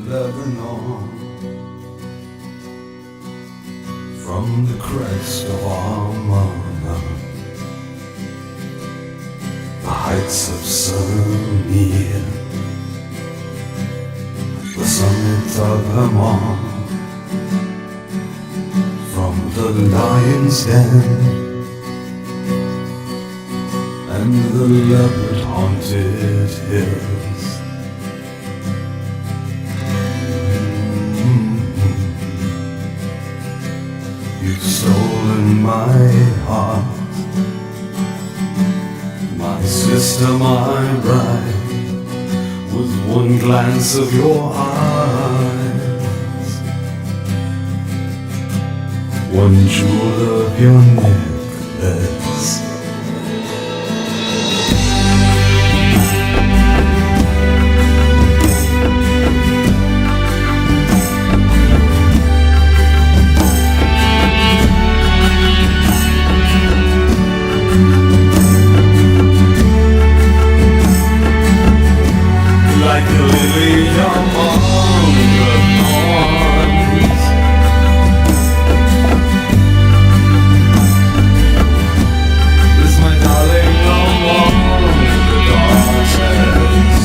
Lebanon, from the crest of Armana, the heights of Samir, the summit of Hermon, from the lion's den and the leopard-haunted hills. You've stolen my heart, my sister, my bride, with one glance of your eyes, one jewel of your necklace. Like a lily among the thorns, is my darling among the daughters.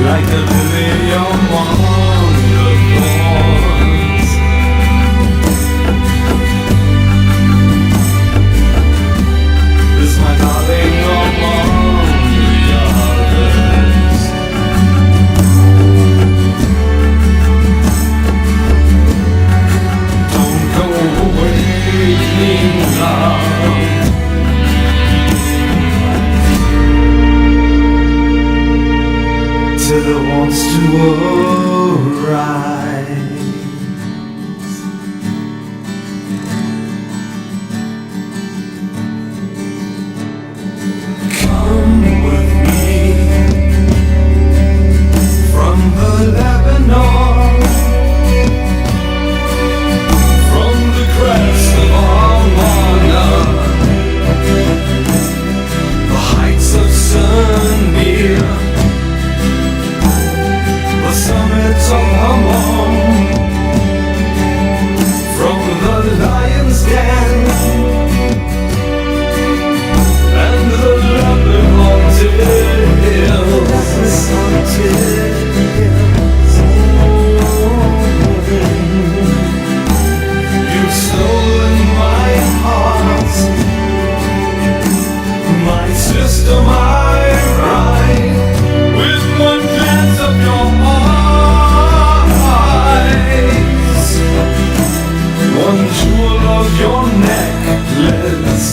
Like a lily among the thorns, is my darling among the others. Don't go away, love. Till it wants to arise. Come with me from the Lebanon, from the crest of Armana, the heights of Samir, the summits of Hermon, from the lion's den and the leopard-haunted hills. You've stolen my heart, my sister, my bride, with one glance of your eyes, one jewel of your necklace.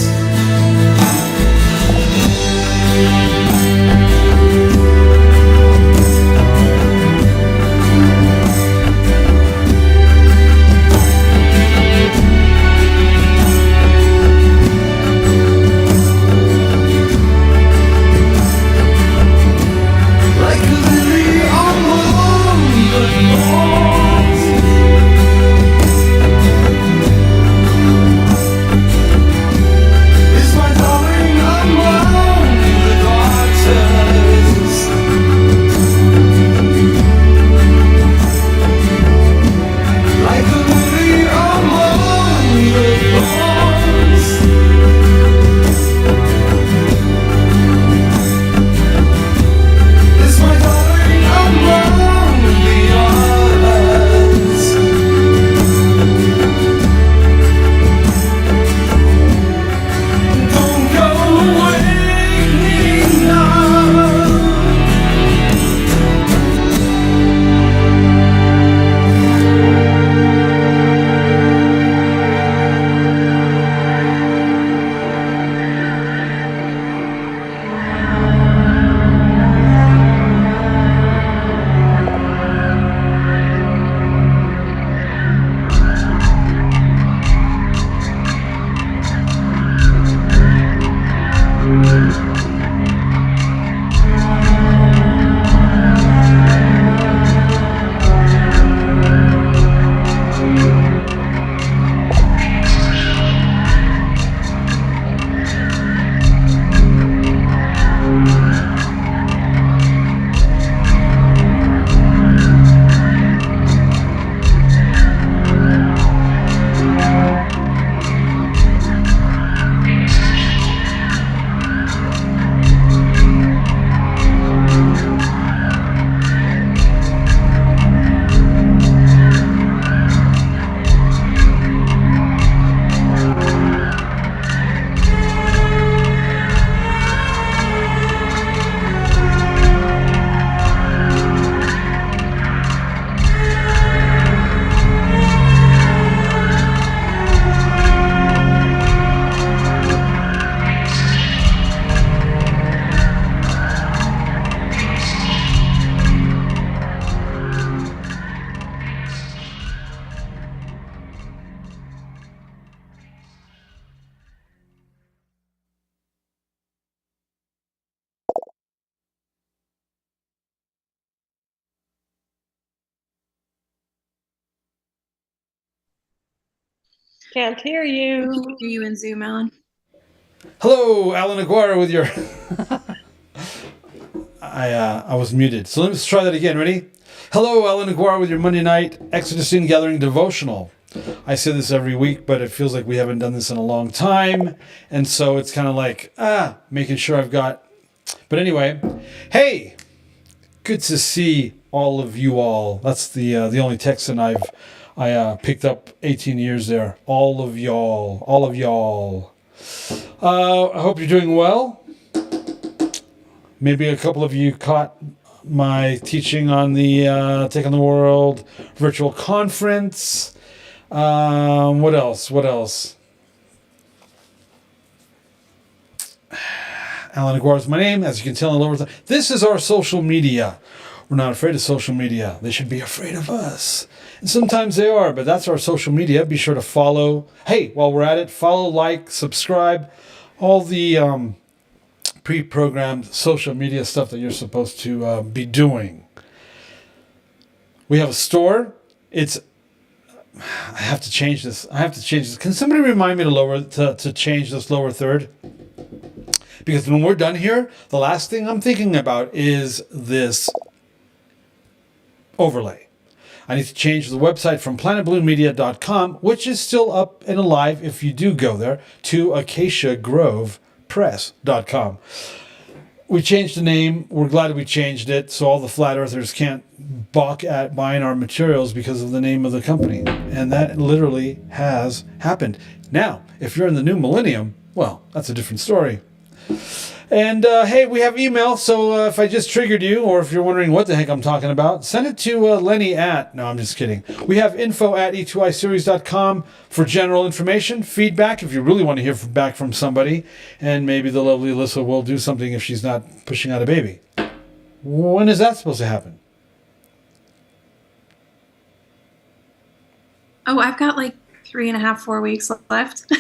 Can't hear you. We can hear you in Zoom, Alan. Hello, Alan Aguirre with your... I was muted. So let's try that again. Ready? Hello, Alan Aguirre with your Monday night Exodus In Gathering Devotional. I say this every week, but it feels like we haven't done this in a long time. And so it's kind of like, making sure I've got... But anyway, hey, good to see all of you all. That's the only Texan I picked up 18 years there. All of y'all. I hope you're doing well. Maybe a couple of you caught my teaching on the Take on the World virtual conference. What else? Alan Aguirre is my name, as you can tell in the lower third. This is our social media. We're not afraid of social media. They should be afraid of us. And sometimes they are, but that's our social media. Be sure to follow. Hey, while we're at it, follow, like, subscribe, all the pre-programmed social media stuff that you're supposed to be doing. We have a store. I have to change this. Can somebody remind me to change this lower third? Because when we're done here, the last thing I'm thinking about is this overlay. I need to change the website from planetballoonmedia.com, which is still up and alive if you do go there, to acaciagrovepress.com. We changed the name. We're glad we changed it so all the flat earthers can't balk at buying our materials because of the name of the company. And that literally has happened. Now, if you're in the new millennium, well, that's a different story. And hey, we have email, so if I just triggered you, or if you're wondering what the heck I'm talking about, send it to Lenny at... No, I'm just kidding. We have info at E2iSeries.com for general information, feedback, if you really want to hear back from somebody, and maybe the lovely Alyssa will do something if she's not pushing out a baby. When is that supposed to happen? Oh, I've got like 3.5, 4 weeks left.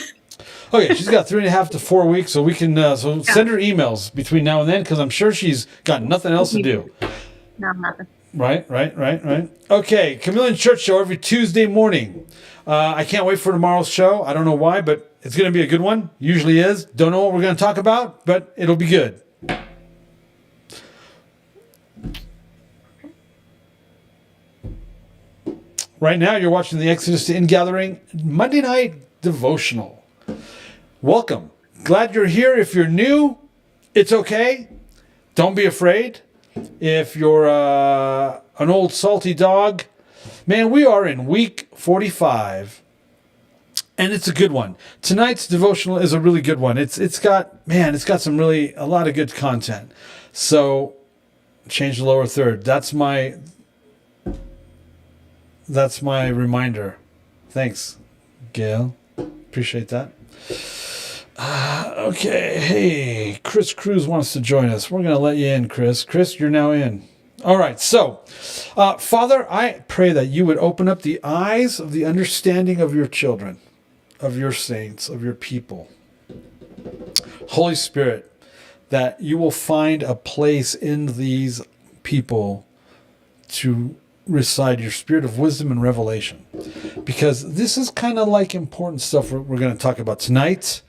Okay, she's got 3.5 to 4 weeks, so we can send her emails between now and then, because I'm sure she's got nothing else to do. No, nothing. Right. Okay, Chameleon Church Show every Tuesday morning. I can't wait for tomorrow's show. I don't know why, but it's going to be a good one. Usually is. Don't know what we're going to talk about, but it'll be good. Right now, you're watching the Exodus to Ingathering Monday Night Devotional. Welcome. Glad you're here. If you're new, it's okay. Don't be afraid. If you're an old salty dog, man, we are in week 45, and it's a good one. Tonight's devotional is a really good one. It's got some a lot of good content. So change the lower third. That's my reminder. Thanks, Gail. Appreciate that. Okay, hey, Chris Cruz wants to join us. We're going to let you in, Chris. Chris, you're now in. All right, so, Father, I pray that you would open up the eyes of the understanding of your children, of your saints, of your people. Holy Spirit, that you will find a place in these people to reside your spirit of wisdom and revelation. Because this is kind of like important stuff we're going to talk about tonight.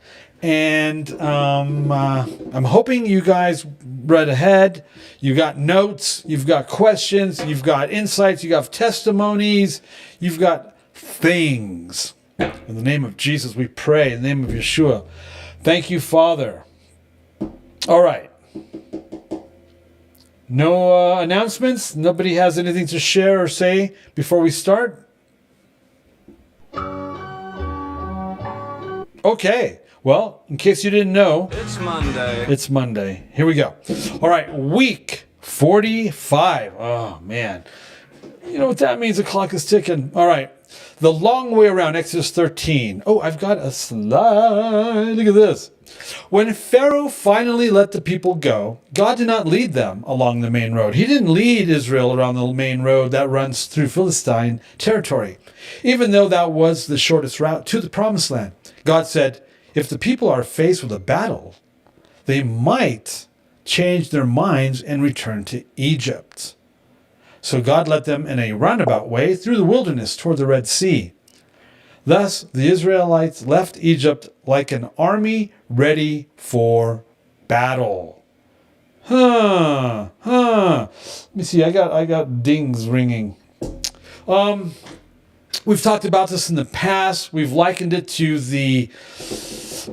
And I'm hoping you guys read ahead. You got notes, you've got questions, you've got insights, you got testimonies, you've got things. In the name of Jesus, we pray. In the name of Yeshua. Thank you, Father. All right. No announcements? Nobody has anything to share or say before we start? Okay. Well, in case you didn't know, It's Monday. Here we go. All right, week 45. Oh, man. You know what that means? The clock is ticking. All right. The long way around, Exodus 13. Oh, I've got a slide. Look at this. When Pharaoh finally let the people go, God did not lead them along the main road. He didn't lead Israel around the main road that runs through Philistine territory, even though that was the shortest route to the promised land. God said, if the people are faced with a battle, they might change their minds and return to Egypt. So God led them in a roundabout way through the wilderness toward the Red Sea. Thus, the Israelites left Egypt like an army ready for battle. Let me see. I got dings ringing. We've talked about this in the past. We've likened it to the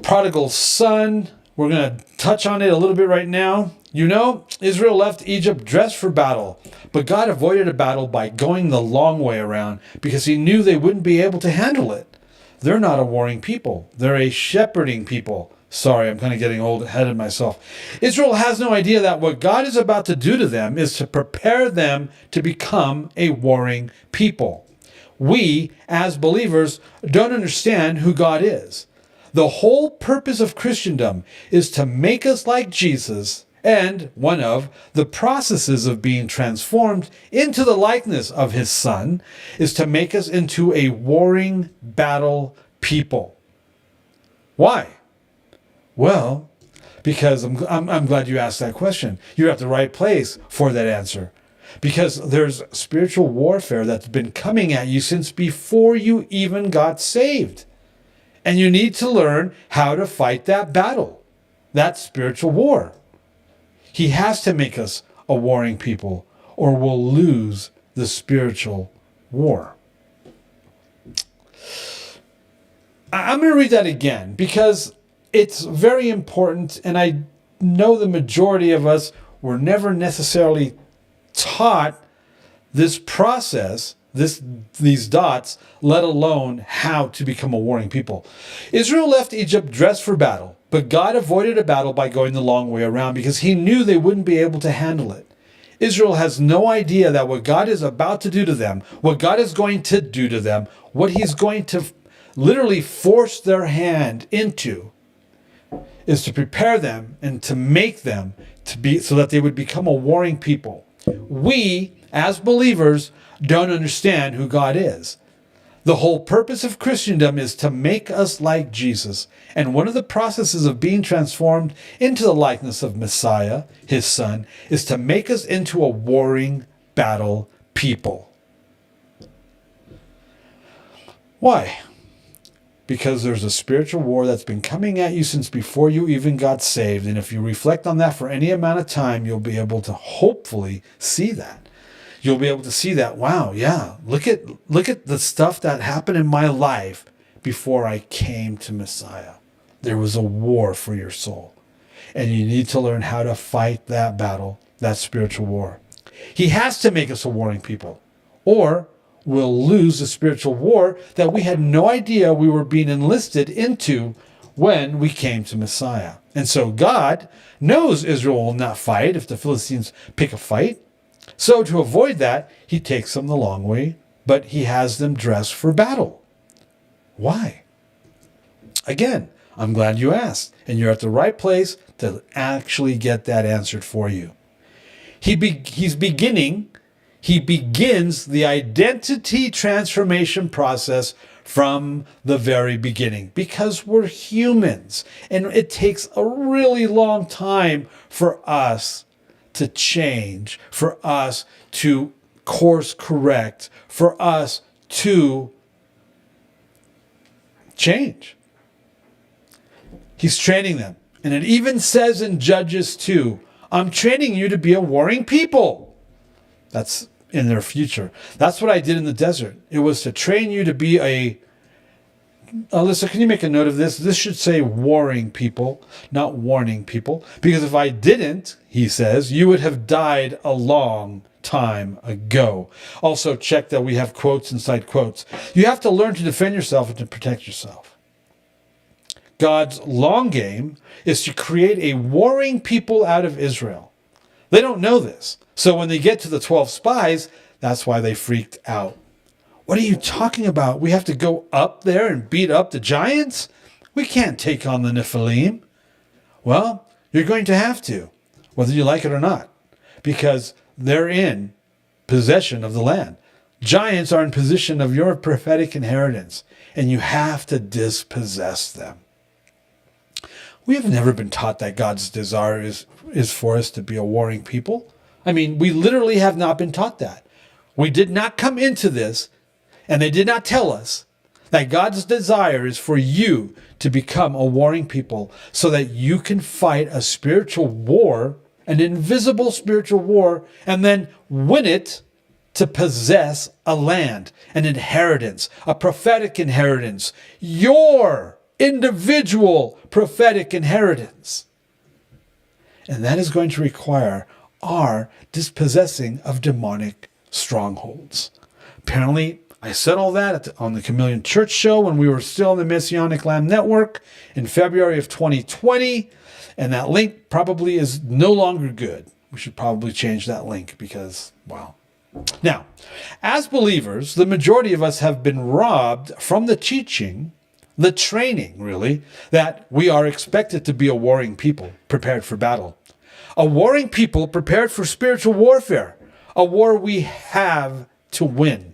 prodigal son. We're going to touch on it a little bit right now. You know, Israel left Egypt dressed for battle, but God avoided a battle by going the long way around because he knew they wouldn't be able to handle it. They're not a warring people. They're a shepherding people. Sorry, I'm kind of getting old ahead of myself. Israel has no idea that what God is about to do to them is to prepare them to become a warring people. We, as believers, don't understand who God is. The whole purpose of Christendom is to make us like Jesus, and one of the processes of being transformed into the likeness of his Son is to make us into a warring battle people. Why? Well, because I'm glad you asked that question. You're at the right place for that answer. Because there's spiritual warfare that's been coming at you since before you even got saved. And you need to learn how to fight that battle, that spiritual war. He has to make us a warring people, or we'll lose the spiritual war. I'm going to read that again because it's very important, and I know the majority of us were never necessarily taught this process, these dots, let alone how to become a warring people. Israel left Egypt dressed for battle, but God avoided a battle by going the long way around because he knew they wouldn't be able to handle it. Israel has no idea that what God is about to do to them, what God is going to do to them, what he's going to literally force their hand into is to prepare them and to make them to be so that they would become a warring people. We, as believers, don't understand who God is. The whole purpose of Christendom is to make us like Jesus. And one of the processes of being transformed into the likeness of Messiah, his Son, is to make us into a warring battle people. Why? Because there's a spiritual war that's been coming at you since before you even got saved. And if you reflect on that for any amount of time, you'll be able to hopefully see that. You'll be able to see that, wow, yeah, look at the stuff that happened in my life before I came to Messiah. There was a war for your soul. And you need to learn how to fight that battle, that spiritual war. He has to make us a warring people, or we'll lose the spiritual war that we had no idea we were being enlisted into when we came to Messiah. And so God knows Israel will not fight if the Philistines pick a fight. So to avoid that, he takes them the long way, but he has them dressed for battle. Why? Again, I'm glad you asked, and you're at the right place to actually get that answered for you. He begins the identity transformation process from the very beginning because we're humans, and it takes a really long time for us to change, for us to course correct, for us to change. He's training them. And it even says in Judges 2, I'm training you to be a warring people. That's in their future. That's what I did in the desert. It was to train you to be a... Alyssa, can you make a note of this? This should say warring people, not warning people. Because if I didn't, he says, you would have died a long time ago. Also, check that we have quotes inside quotes. You have to learn to defend yourself and to protect yourself. God's long game is to create a warring people out of Israel. They don't know this. So when they get to the 12 spies, that's why they freaked out. What are you talking about? We have to go up there and beat up the giants? We can't take on the Nephilim. Well, you're going to have to, whether you like it or not, because they're in possession of the land. Giants are in possession of your prophetic inheritance, and you have to dispossess them. We have never been taught that God's desire is for us to be a warring people. I mean, we literally have not been taught that. We did not come into this, and they did not tell us That God's desire is for you to become a warring people so that you can fight a spiritual war, an invisible spiritual war, and then win it to possess a land, an inheritance, a prophetic inheritance, your individual prophetic inheritance. And that is going to require our dispossessing of demonic strongholds. Apparently, I said all that on the Chameleon Church show when we were still in the Messianic Lamb Network in February of 2020, and that link probably is no longer good. We should probably change that link because, wow. Now, as believers, the majority of us have been robbed from the teaching, the training, really, that we are expected to be a warring people prepared for battle. A warring people prepared for spiritual warfare, a war we have to win.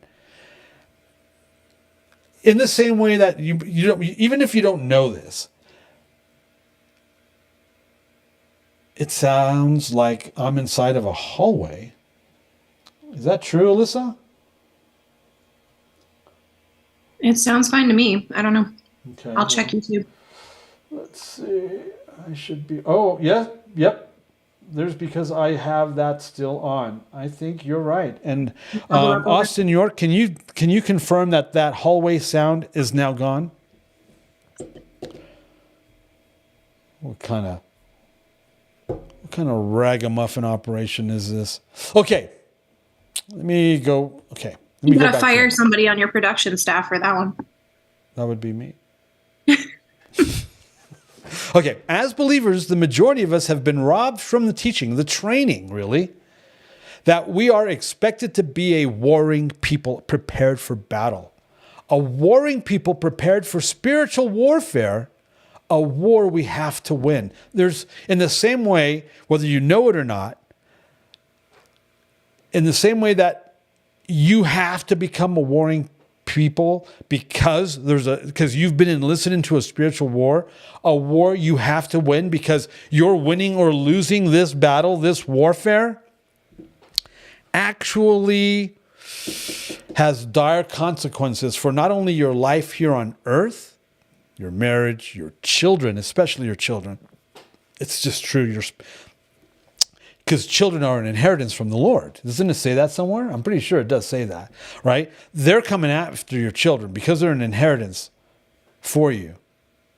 In the same way that you don't, even if you don't know this, it sounds like I'm inside of a hallway. Is that true, Alyssa? It sounds fine to me. I don't know. Okay. I'll check YouTube. Let's see. I should be. Oh, yeah. Yep. There's because I have that still on. I think you're right. And Austin York, can you confirm that that hallway sound is now gone? What kind of ragamuffin operation is this? Okay. Let me go. Okay. Let me You go gotta back fire to somebody on your production staff for that one. that would be me. Okay, as believers, the majority of us have been robbed from the teaching, the training, really, that we are expected to be a warring people prepared for battle. A warring people prepared for spiritual warfare, a war we have to win. There's, in the same way, whether you know it or not, in the same way that you have to become a warring people because you've been listening to a spiritual war, a war you have to win because you're winning or losing this battle, this warfare, actually has dire consequences for not only your life here on earth, your marriage, your children, especially your children. It's just true. Because children are an inheritance from the Lord. Doesn't it say that somewhere? I'm pretty sure it does say that, right? They're coming after your children because they're an inheritance for you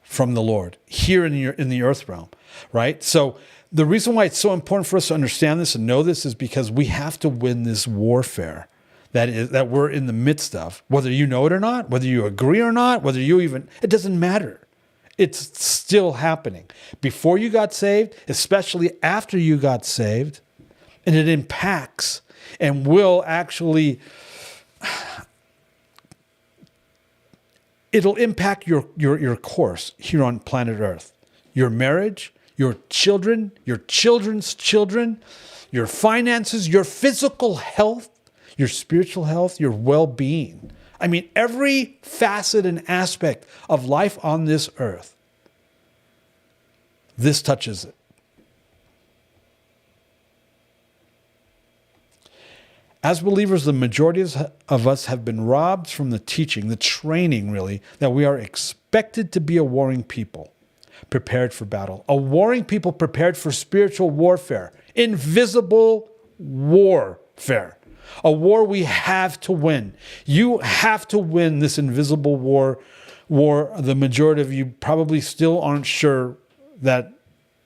from the Lord here in the earth realm, right? So the reason why it's so important for us to understand this and know this is because we have to win this warfare that we're in the midst of, whether you know it or not, whether you agree or not, whether you even, it doesn't matter. It's still happening. Before you got saved, especially after you got saved, and it impacts and will actually, it'll impact your course here on planet Earth. Your marriage, your children, your children's children, your finances, your physical health, your spiritual health, your well-being. I mean, every facet and aspect of life on this earth, this touches it. As believers, the majority of us have been robbed from the teaching, the training, really, that we are expected to be a warring people, prepared for battle. A warring people prepared for spiritual warfare, invisible warfare. A war we have to win. You have to win this invisible war. The majority of you probably still aren't sure that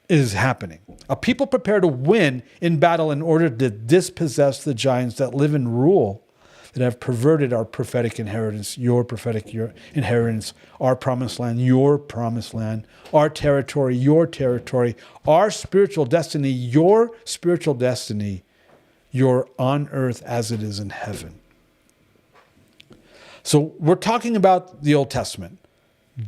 is happening. A people prepared to win in battle in order to dispossess the giants that live and rule, that have perverted our prophetic inheritance, your prophetic inheritance, our promised land, your promised land, our territory, your territory, our spiritual destiny, your spiritual destiny, your on earth as it is in heaven. So we're talking about the Old Testament.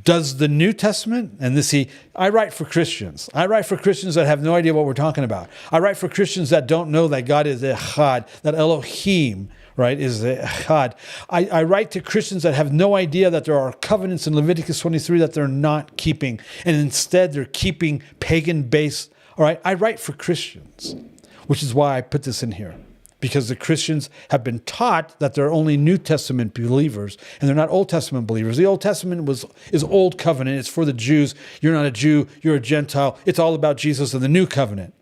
Does the New Testament, and this, I write for Christians. I write for Christians that have no idea what we're talking about. I write for Christians that don't know that God is Echad, that Elohim, right, is Echad. I write to Christians that have no idea that there are covenants in Leviticus 23 that they're not keeping, and instead they're keeping pagan-based. All right, I write for Christians, which is why I put this in here. because the Christians have been taught that they're only New Testament believers and they're not Old Testament believers. The Old Testament is Old Covenant. It's for the Jews. You're not a Jew. You're a Gentile. It's all about Jesus and the New Covenant.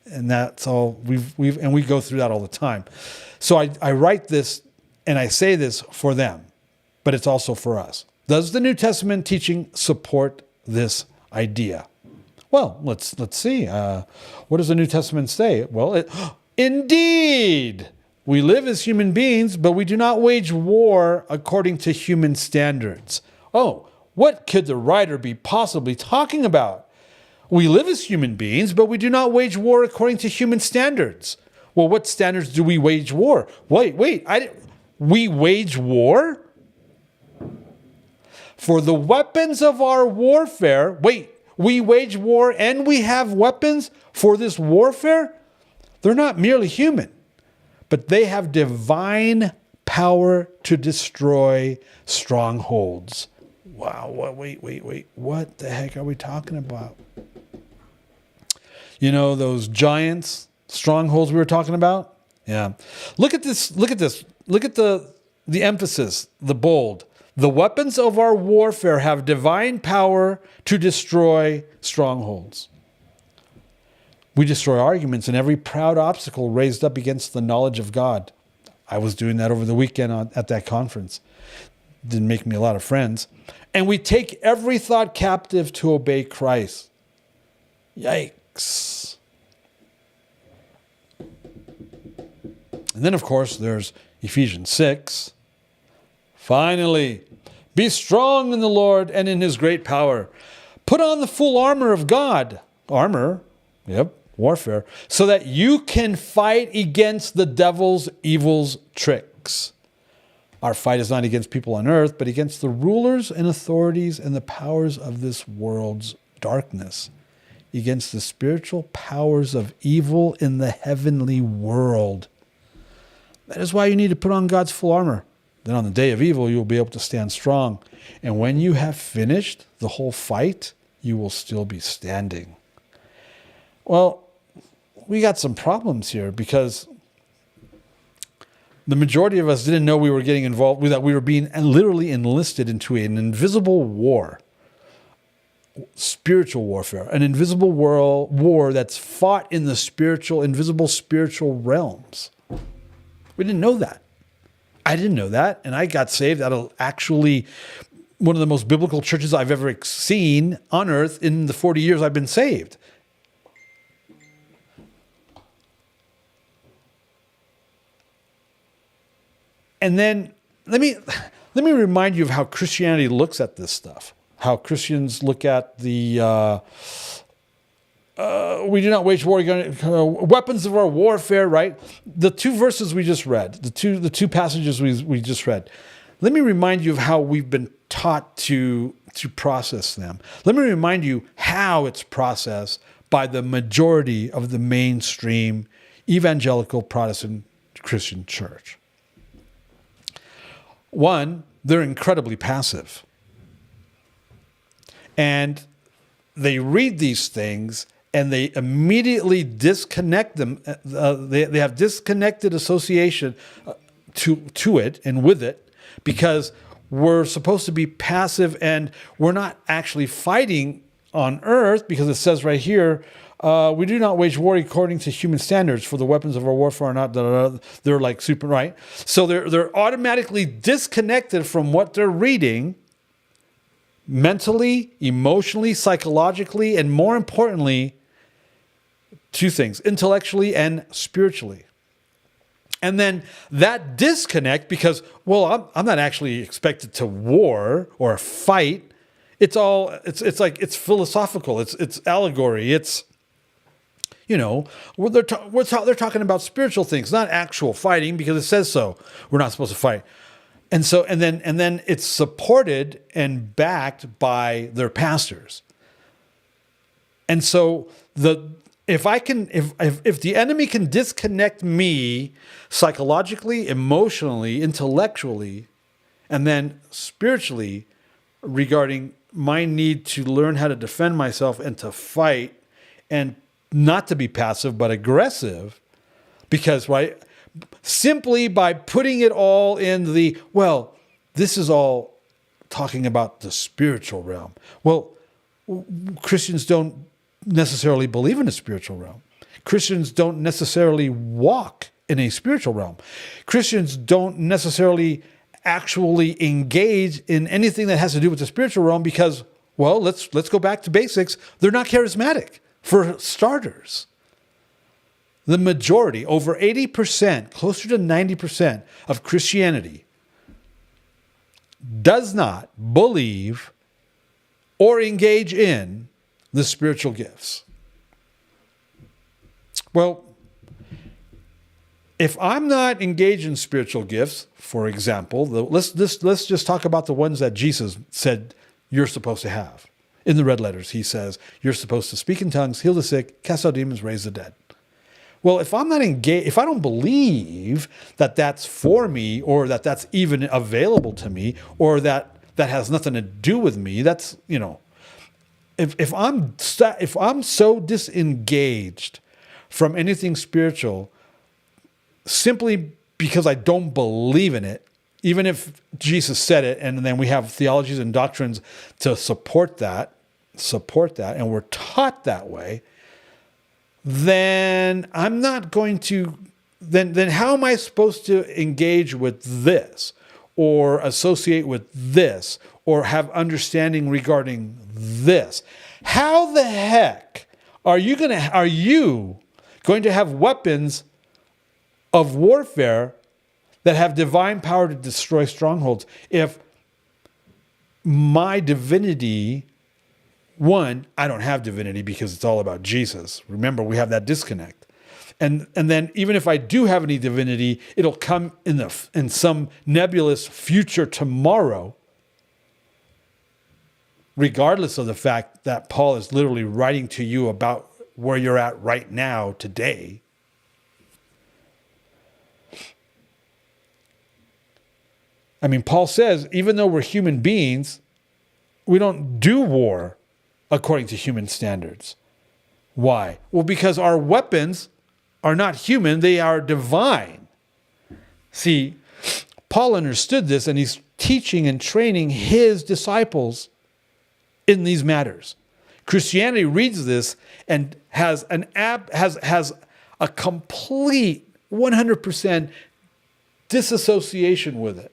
And that's all we go through that all the time. So I write this and I say this for them, but it's also for us. Does the New Testament teaching support this idea? Well, let's see. What does the New Testament say? Well, indeed, we live as human beings, but we do not wage war according to human standards. Oh, what could the writer be possibly talking about? We live as human beings, but we do not wage war according to human standards. Well, what standards do we wage war? Wait, we wage war? For the weapons of our warfare, we wage war and we have weapons for this warfare? They're not merely human, but they have divine power to destroy strongholds. Wow, wait. What the heck are we talking about? You know, those giants, strongholds we were talking about? Yeah. Look at this. Look at the emphasis, the bold. The weapons of our warfare have divine power to destroy strongholds. We destroy arguments and every proud obstacle raised up against the knowledge of God. I was doing that over the weekend at that conference. Didn't make me a lot of friends. And we take every thought captive to obey Christ. Yikes. And then, of course, there's Ephesians 6. Finally, be strong in the Lord and in his great power. Put on the full armor of God. Armor, warfare, so that you can fight against the devil's evil tricks. Our fight is not against people on earth, but against the rulers and authorities and the powers of this world's darkness, against the spiritual powers of evil in the heavenly world. That is why you need to put on God's full armor. Then on the day of evil, you will be able to stand strong. And when you have finished the whole fight, you will still be standing. Well, we got some problems here because the majority of us didn't know we were getting involved with that. We were being literally enlisted into an invisible war, spiritual warfare, an invisible war that's fought in the invisible spiritual realms. We didn't know that. I didn't know that, and I got saved out of actually one of the most biblical churches I've ever seen on earth in the 40 years I've been saved. And then let me remind you of how Christianity looks at this stuff. How Christians look at the we do not wage war, weapons of our warfare, right? The two verses we just read, the two passages we just read. Let me remind you of how we've been taught to process them. Let me remind you how it's processed by the majority of the mainstream evangelical Protestant Christian church. One, they're incredibly passive. And they read these things and they immediately disconnect them. They have disconnected association to it and with it, because we're supposed to be passive and we're not actually fighting on earth, because it says right here, we do not wage war according to human standards, for the weapons of our warfare are not, they're like super, right? So they're automatically disconnected from what they're reading mentally, emotionally, psychologically, and more importantly, two things, intellectually and spiritually. And then that disconnect, because, well, I'm not actually expected to war or fight. It's philosophical. It's allegory. It's, they're talking about spiritual things, not actual fighting, because it says so. We're not supposed to fight. And so, and then it's supported and backed by their pastors. And so if the enemy can disconnect me psychologically, emotionally, intellectually, and then spiritually regarding my need to learn how to defend myself and to fight and not to be passive but aggressive, because, right, simply by putting it all in the, well, this is all talking about the spiritual realm. Well, Christians don't necessarily believe in a spiritual realm. Christians don't necessarily walk in a spiritual realm. Christians don't necessarily actually engage in anything that has to do with the spiritual realm because, well, let's go back to basics. They're not charismatic, for starters. The majority, over 80%, closer to 90% of Christianity does not believe or engage in the spiritual gifts. Well, if I'm not engaged in spiritual gifts, for example, let's just talk about the ones that Jesus said you're supposed to have. In the red letters, he says, you're supposed to speak in tongues, heal the sick, cast out demons, raise the dead. Well, if I'm not engaged, if I don't believe that that's for me or that that's even available to me or that has nothing to do with me, that's, if I'm so disengaged from anything spiritual simply because I don't believe in it, even if Jesus said it, and then we have theologies and doctrines to support that, and we're taught that way, then I'm not going to, then how am I supposed to engage with this or associate with this or have understanding regarding this? How the heck are you going to have weapons of warfare that have divine power to destroy strongholds if my divinity, one, I don't have divinity because it's all about Jesus. Remember, we have that disconnect. And then even if I do have any divinity, it'll come in some nebulous future tomorrow, regardless of the fact that Paul is literally writing to you about where you're at right now, today. I mean, Paul says, even though we're human beings, we don't do war according to human standards. Why? Well, because our weapons are not human, they are divine. See, Paul understood this, and he's teaching and training his disciples in these matters. Christianity reads this and has a complete 100% disassociation with it.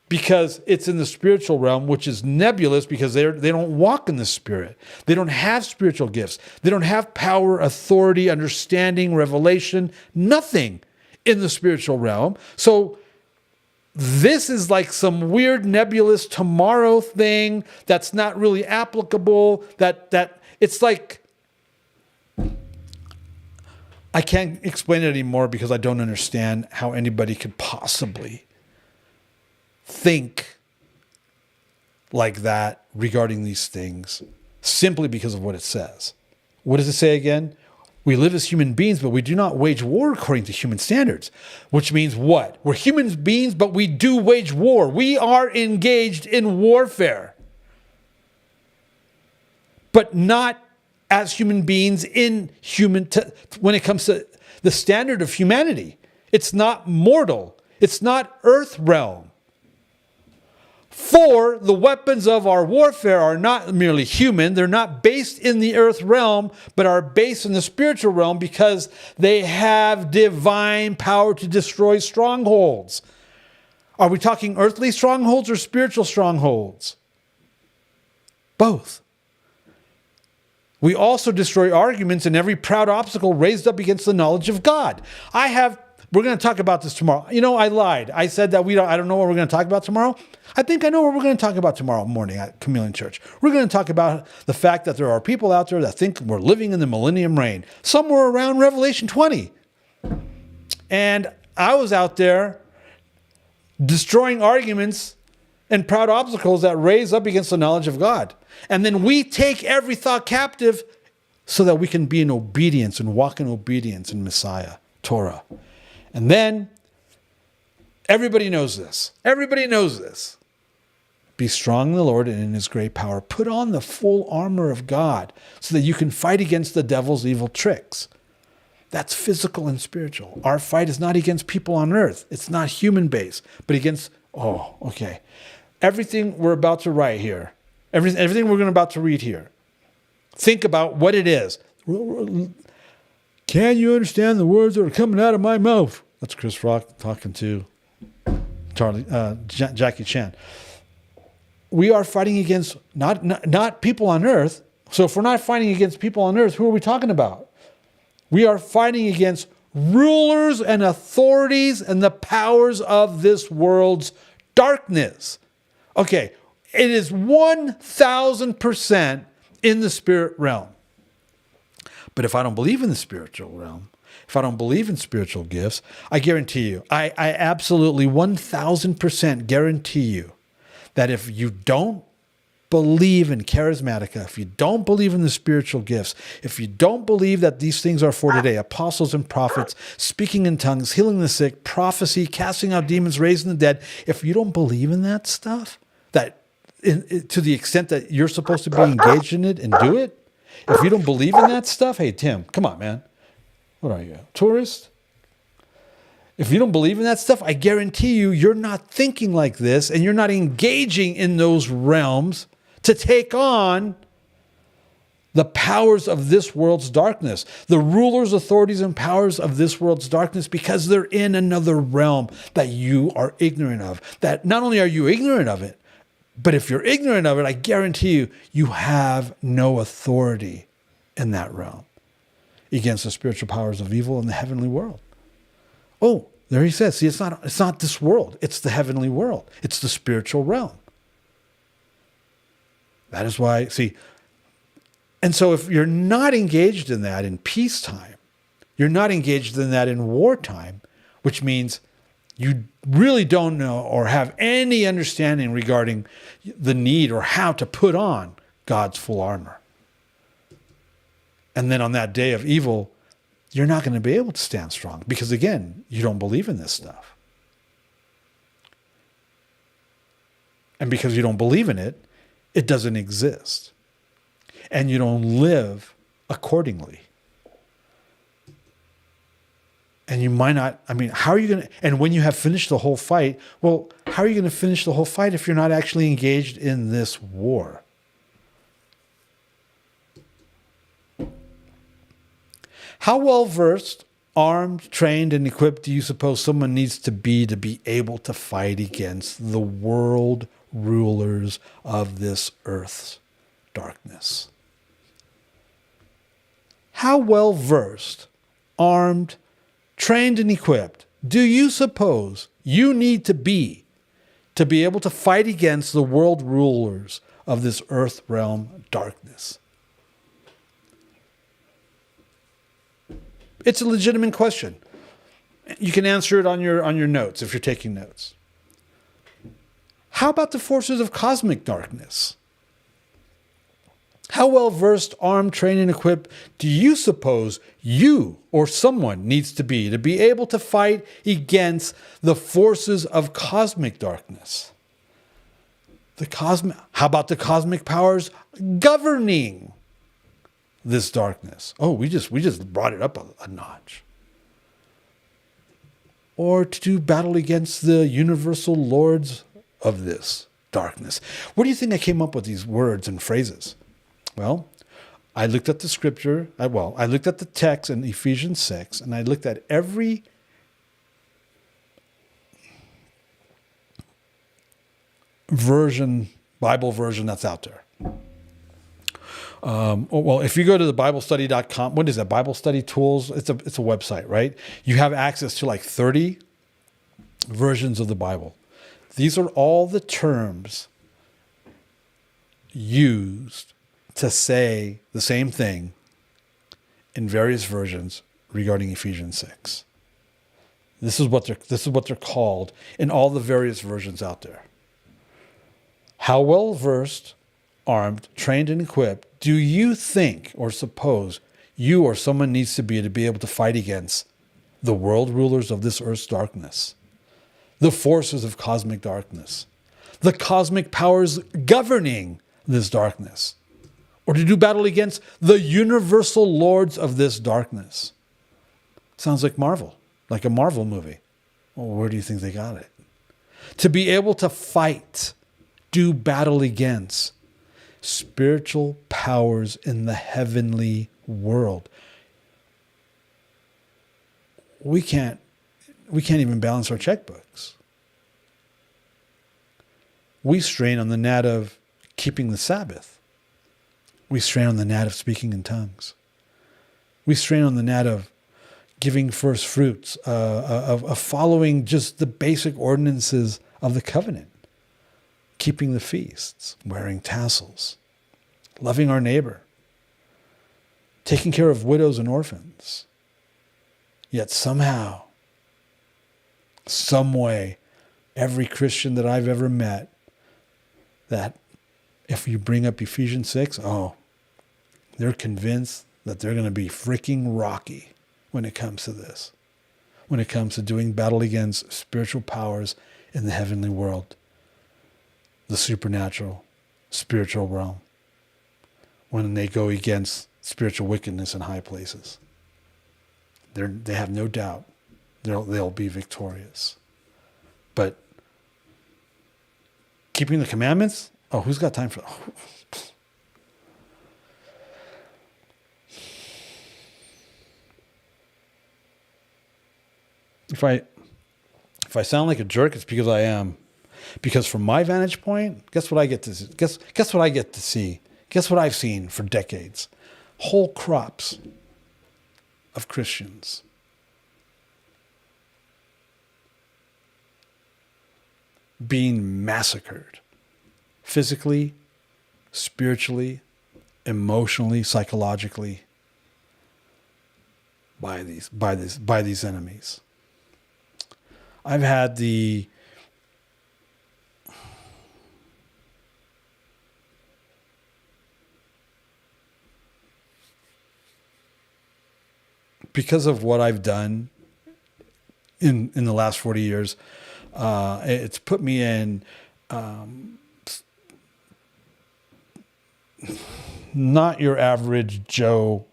Because it's in the spiritual realm, which is nebulous because they don't walk in the spirit. They don't have spiritual gifts. They don't have power, authority, understanding, revelation, nothing in the spiritual realm. So this is like some weird nebulous tomorrow thing that's not really applicable, that it's like, I can't explain it anymore because I don't understand how anybody could possibly think like that regarding these things simply because of what it says. What does it say again? We live as human beings, but we do not wage war according to human standards. Which means what? We're human beings, but we do wage war. We are engaged in warfare. But not as human beings when it comes to the standard of humanity. It's not mortal. It's not earth realm. For the weapons of our warfare are not merely human. They're not based in the earth realm, but are based in the spiritual realm because they have divine power to destroy strongholds. Are we talking earthly strongholds or spiritual strongholds? Both. We also destroy arguments and every proud obstacle raised up against the knowledge of God. We're going to talk about this tomorrow. I lied. I said that I don't know what we're going to talk about tomorrow. I think I know what we're going to talk about tomorrow morning at Chameleon Church. We're going to talk about the fact that there are people out there that think we're living in the millennium reign, somewhere around Revelation 20. And I was out there destroying arguments and proud obstacles that raise up against the knowledge of God. And then we take every thought captive so that we can be in obedience and walk in obedience in Messiah, Torah. And then everybody knows this. Everybody knows this. Be strong in the Lord and in his great power. Put on the full armor of God so that you can fight against the devil's evil tricks. That's physical and spiritual. Our fight is not against people on earth. It's not human based, but against, everything we're about to write here, everything we're about to read here. Think about what it is. Can you understand the words that are coming out of my mouth? That's Chris Rock talking to Jackie Chan. We are fighting against not people on earth. So if we're not fighting against people on earth, who are we talking about? We are fighting against rulers and authorities and the powers of this world's darkness. Okay, it is 1,000% in the spirit realm. But if I don't believe in the spiritual realm, if I don't believe in spiritual gifts, I guarantee you, I absolutely 1,000% guarantee you that if you don't believe in charismatica, if you don't believe in the spiritual gifts, if you don't believe that these things are for today, apostles and prophets, speaking in tongues, healing the sick, prophecy, casting out demons, raising the dead, if you don't believe in that stuff, that to the extent that you're supposed to be engaged in it and do it, if you don't believe in that stuff, hey, Tim, come on, man. What are you, a tourist? If you don't believe in that stuff, I guarantee you, you're not thinking like this and you're not engaging in those realms to take on the powers of this world's darkness, the rulers, authorities, and powers of this world's darkness, because they're in another realm that you are ignorant of. That not only are you ignorant of it, but if you're ignorant of it, I guarantee you, you have no authority in that realm against the spiritual powers of evil in the heavenly world. Oh, there he says, see, it's not this world. It's the heavenly world. It's the spiritual realm. That is why, see, and so if you're not engaged in that in peacetime, you're not engaged in that in wartime, which means you really don't know or have any understanding regarding the need or how to put on God's full armor. And then on that day of evil, you're not going to be able to stand strong because, again, you don't believe in this stuff. And because you don't believe in it, it doesn't exist. And you don't live accordingly. And you might not, how are you going to, and when you have finished the whole fight, well, how are you going to finish the whole fight if you're not actually engaged in this war? How well versed, armed, trained, and equipped do you suppose someone needs to be able to fight against the world rulers of this earth's darkness? How well versed, armed, trained, and equipped do you suppose you need to be able to fight against the world rulers of this earth realm darkness? It's a legitimate question. You can answer it on your notes if you're taking notes. How about the forces of cosmic darkness? How well versed, armed, trained, and equipped do you suppose you or someone needs to be able to fight against the forces of cosmic darkness? How about the cosmic powers governing this darkness? Oh, we just brought it up a notch. Or to do battle against the universal lords of this darkness. Where do you think I came up with these words and phrases? Well, I looked at the scripture. I looked at the text in Ephesians 6, and I looked at every Bible version that's out there. If you go to the BibleStudy.com, what is that? Bible Study Tools. It's a website, right? You have access to like 30 versions of the Bible. These are all the terms used to say the same thing in various versions regarding Ephesians 6. This is what they're called in all the various versions out there. How well versed, armed, trained, and equipped do you think or suppose you or someone needs to be able to fight against the world rulers of this earth's darkness, the forces of cosmic darkness, the cosmic powers governing this darkness, or to do battle against the universal lords of this darkness? Sounds like Marvel, like a Marvel movie. Well, where do you think they got it? To be able to fight, do battle against spiritual powers in the heavenly world. We can't even balance our checkbooks. We strain on the gnat of keeping the Sabbath. We strain on the gnat of speaking in tongues. We strain on the gnat of giving first fruits, of following just the basic ordinances of the covenant, keeping the feasts, wearing tassels, loving our neighbor, taking care of widows and orphans. Yet somehow, some way, every Christian that I've ever met, that if you bring up Ephesians 6, they're convinced that they're going to be freaking rocky when it comes to this, when it comes to doing battle against spiritual powers in the heavenly world, the supernatural, spiritual realm, when they go against spiritual wickedness in high places. They have no doubt they'll be victorious. But keeping the commandments, who's got time for that? If I sound like a jerk, it's because I am. Because from my vantage point, guess what I get to see? Guess what I get to see? Guess what I've seen for decades? Whole crops of Christians being massacred physically, spiritually, emotionally, psychologically by these enemies. I've had because of what I've done in the last 40 years, it's put me in not your average Joe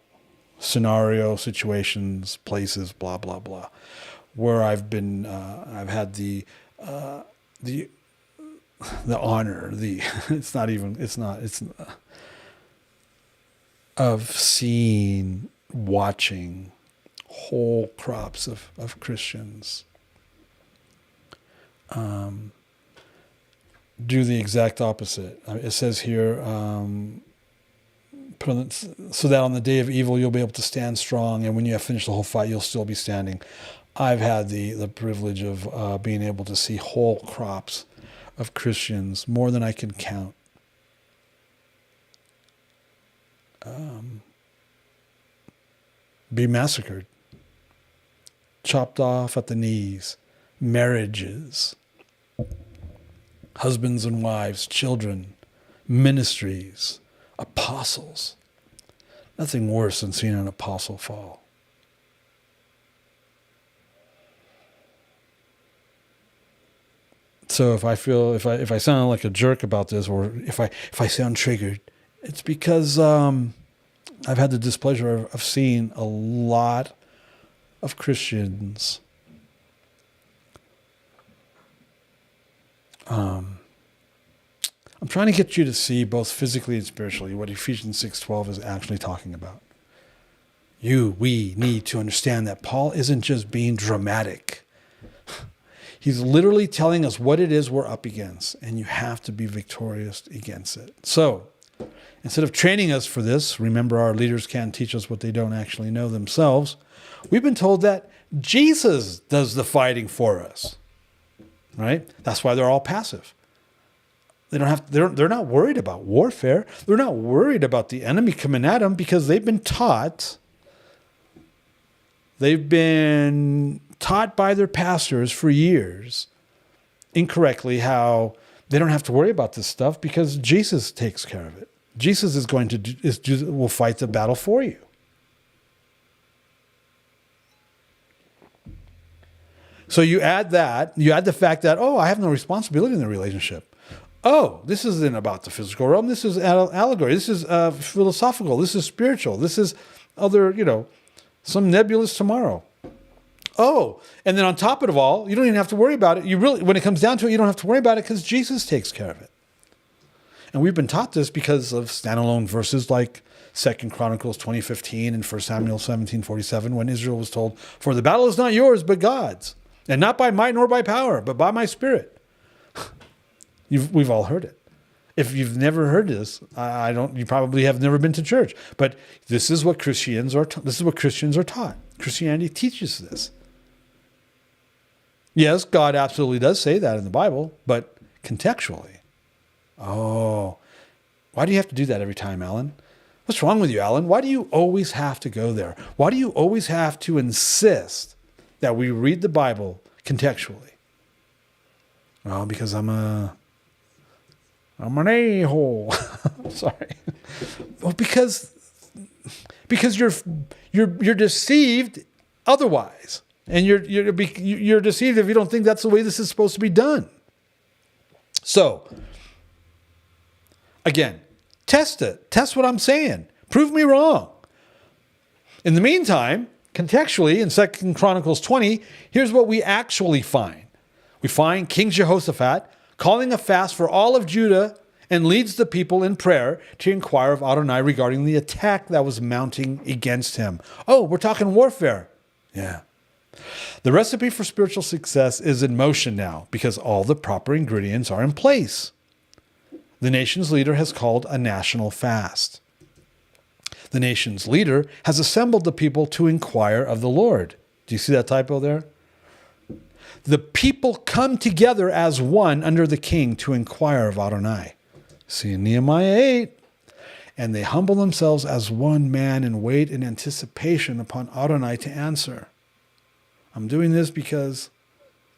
scenario, situations, places, blah, blah, blah, where I've had the honor, of seeing, watching whole crops of Christians do the exact opposite. It says here, so that on the day of evil you'll be able to stand strong, and when you have finished the whole fight, you'll still be standing. I've had the privilege of being able to see whole crops of Christians, more than I can count, be massacred, chopped off at the knees, marriages, husbands and wives, children, ministries, apostles. Nothing worse than seeing an apostle fall. So if I sound like a jerk about this, or if I sound triggered, it's because I've had the displeasure of seeing a lot of Christians I'm trying to get you to see both physically and spiritually what Ephesians 6:12 is actually talking about. We need to understand that Paul isn't just being dramatic. He's literally telling us what it is we're up against, and you have to be victorious against it. So, instead of training us for this, remember our leaders can't teach us what they don't actually know themselves. We've been told that Jesus does the fighting for us, right? That's why they're all passive. They're not worried about warfare. They're not worried about the enemy coming at them because they've been taught by their pastors for years incorrectly how they don't have to worry about this stuff because Jesus takes care of it. Jesus will fight the battle for you. So you add the fact that, I have no responsibility in the relationship. This isn't about the physical realm. This is allegory. This is philosophical. This is spiritual. This is other, some nebulous tomorrow. Oh, and then on top of it all, you don't even have to worry about it. You really, when it comes down to it, you don't have to worry about it because Jesus takes care of it. And we've been taught this because of standalone verses like 2 Chronicles 20:15 and 1 Samuel 17:47, when Israel was told, "For the battle is not yours, but God's, and not by might nor by power, but by my Spirit." We've all heard it. If you've never heard this, you probably have never been to church. But this is what Christians are. This is what Christians are taught. Christianity teaches this. Yes, God absolutely does say that in the Bible, but contextually. Oh, why do you have to do that every time, Alan? What's wrong with you, Alan? Why do you always have to go there? Why do you always have to insist that we read the Bible contextually? Well, because I'm an a-hole. Sorry. Well, because you're deceived otherwise, and you're deceived if you don't think that's the way this is supposed to be done. So, again, test it. Test what I'm saying. Prove me wrong. In the meantime, contextually, in 2 Chronicles 20, here's what we actually find. We find King Jehoshaphat calling a fast for all of Judah and leads the people in prayer to inquire of Adonai regarding the attack that was mounting against him. Oh, we're talking warfare. Yeah. The recipe for spiritual success is in motion now because all the proper ingredients are in place. The nation's leader has called a national fast. The nation's leader has assembled the people to inquire of the Lord. Do you see that typo there? The people come together as one under the king to inquire of Adonai. See in Nehemiah 8. And they humble themselves as one man and wait in anticipation upon Adonai to answer. I'm doing this because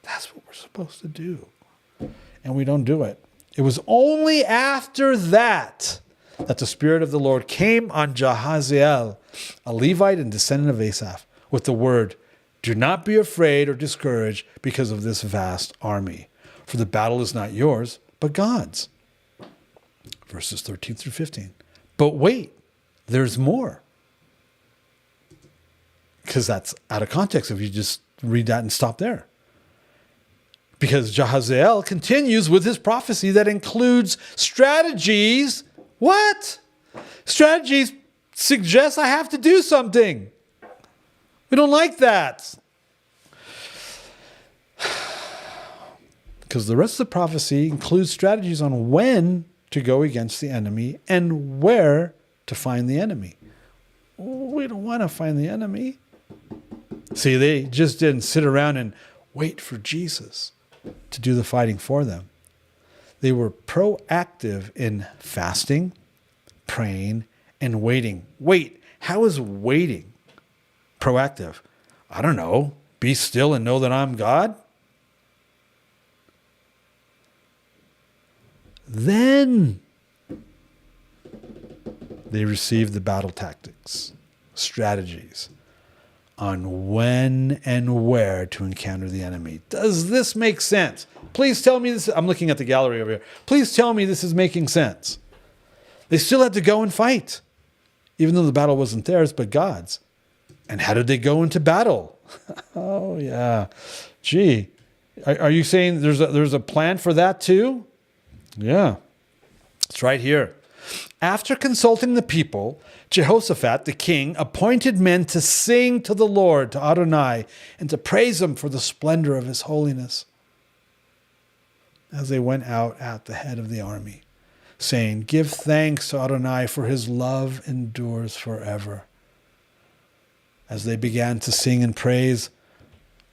that's what we're supposed to do. And we don't do it. It was only after that the Spirit of the Lord came on Jahaziel, a Levite and descendant of Asaph, with the word, "Do not be afraid or discouraged because of this vast army, for the battle is not yours, but God's." Verses 13 through 15. But wait, there's more. Because that's out of context if you just read that and stop there. Because Jahaziel continues with his prophecy that includes strategies. What? Strategies suggest I have to do something. We don't like that. Because the rest of the prophecy includes strategies on when to go against the enemy and where to find the enemy. We don't want to find the enemy. See, they just didn't sit around and wait for Jesus to do the fighting for them. They were proactive in fasting, praying, and waiting. Wait, how is waiting proactive? I don't know. Be still and know that I'm God. Then they received the battle tactics, strategies on when and where to encounter the enemy. Does this make sense? Please tell me this. I'm looking at the gallery over here. Please tell me this is making sense. They still had to go and fight, even though the battle wasn't theirs, but God's. And how did they go into battle? Oh, yeah. Gee, are you saying there's a plan for that too? Yeah, it's right here. After consulting the people, Jehoshaphat, the king, appointed men to sing to the Lord, to Adonai, and to praise him for the splendor of his holiness as they went out at the head of the army, saying, "Give thanks to Adonai, for his love endures forever." As they began to sing and praise,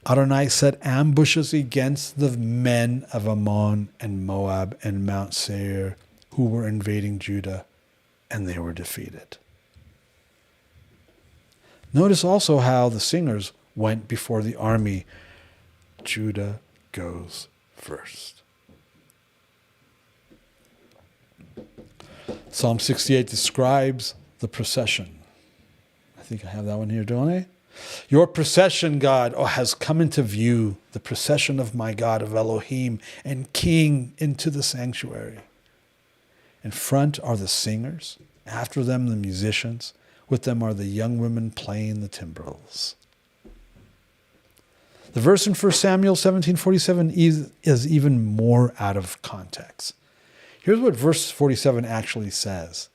Adonai set ambushes against the men of Ammon and Moab and Mount Seir who were invading Judah, and they were defeated. Notice also how the singers went before the army. Judah goes first. Psalm 68 describes the procession. I think I have that one here, don't I? Your procession, God, has come into view, the procession of my God, of Elohim and King into the sanctuary. In front are the singers, after them the musicians, with them are the young women playing the timbrels. The verse in 1 Samuel 17:47 is even more out of context. Here's what verse 47 actually says.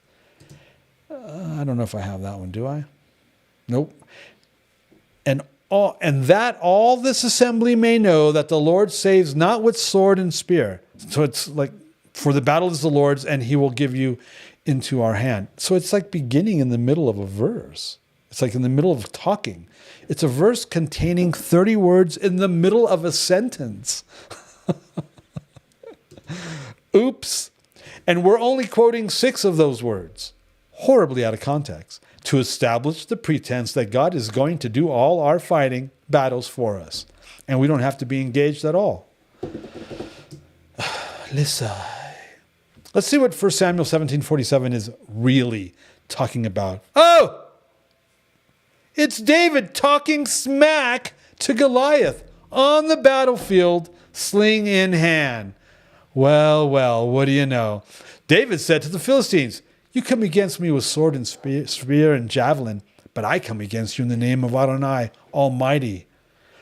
I don't know if I have that one, do I? Nope. And that all this assembly may know that the Lord saves not with sword and spear. So it's like, for the battle is the Lord's, and he will give you into our hand. So it's like beginning in the middle of a verse. It's like in the middle of talking. It's a verse containing 30 words in the middle of a sentence. Oops. And we're only quoting 6 of those words, horribly out of context, to establish the pretense that God is going to do all our fighting battles for us. And we don't have to be engaged at all. Listen. Let's see what 1 Samuel 17:47 is really talking about. Oh! It's David talking smack to Goliath on the battlefield, sling in hand. Well, what do you know? David said to the Philistines, "You come against me with sword and spear and javelin, but I come against you in the name of Adonai Almighty,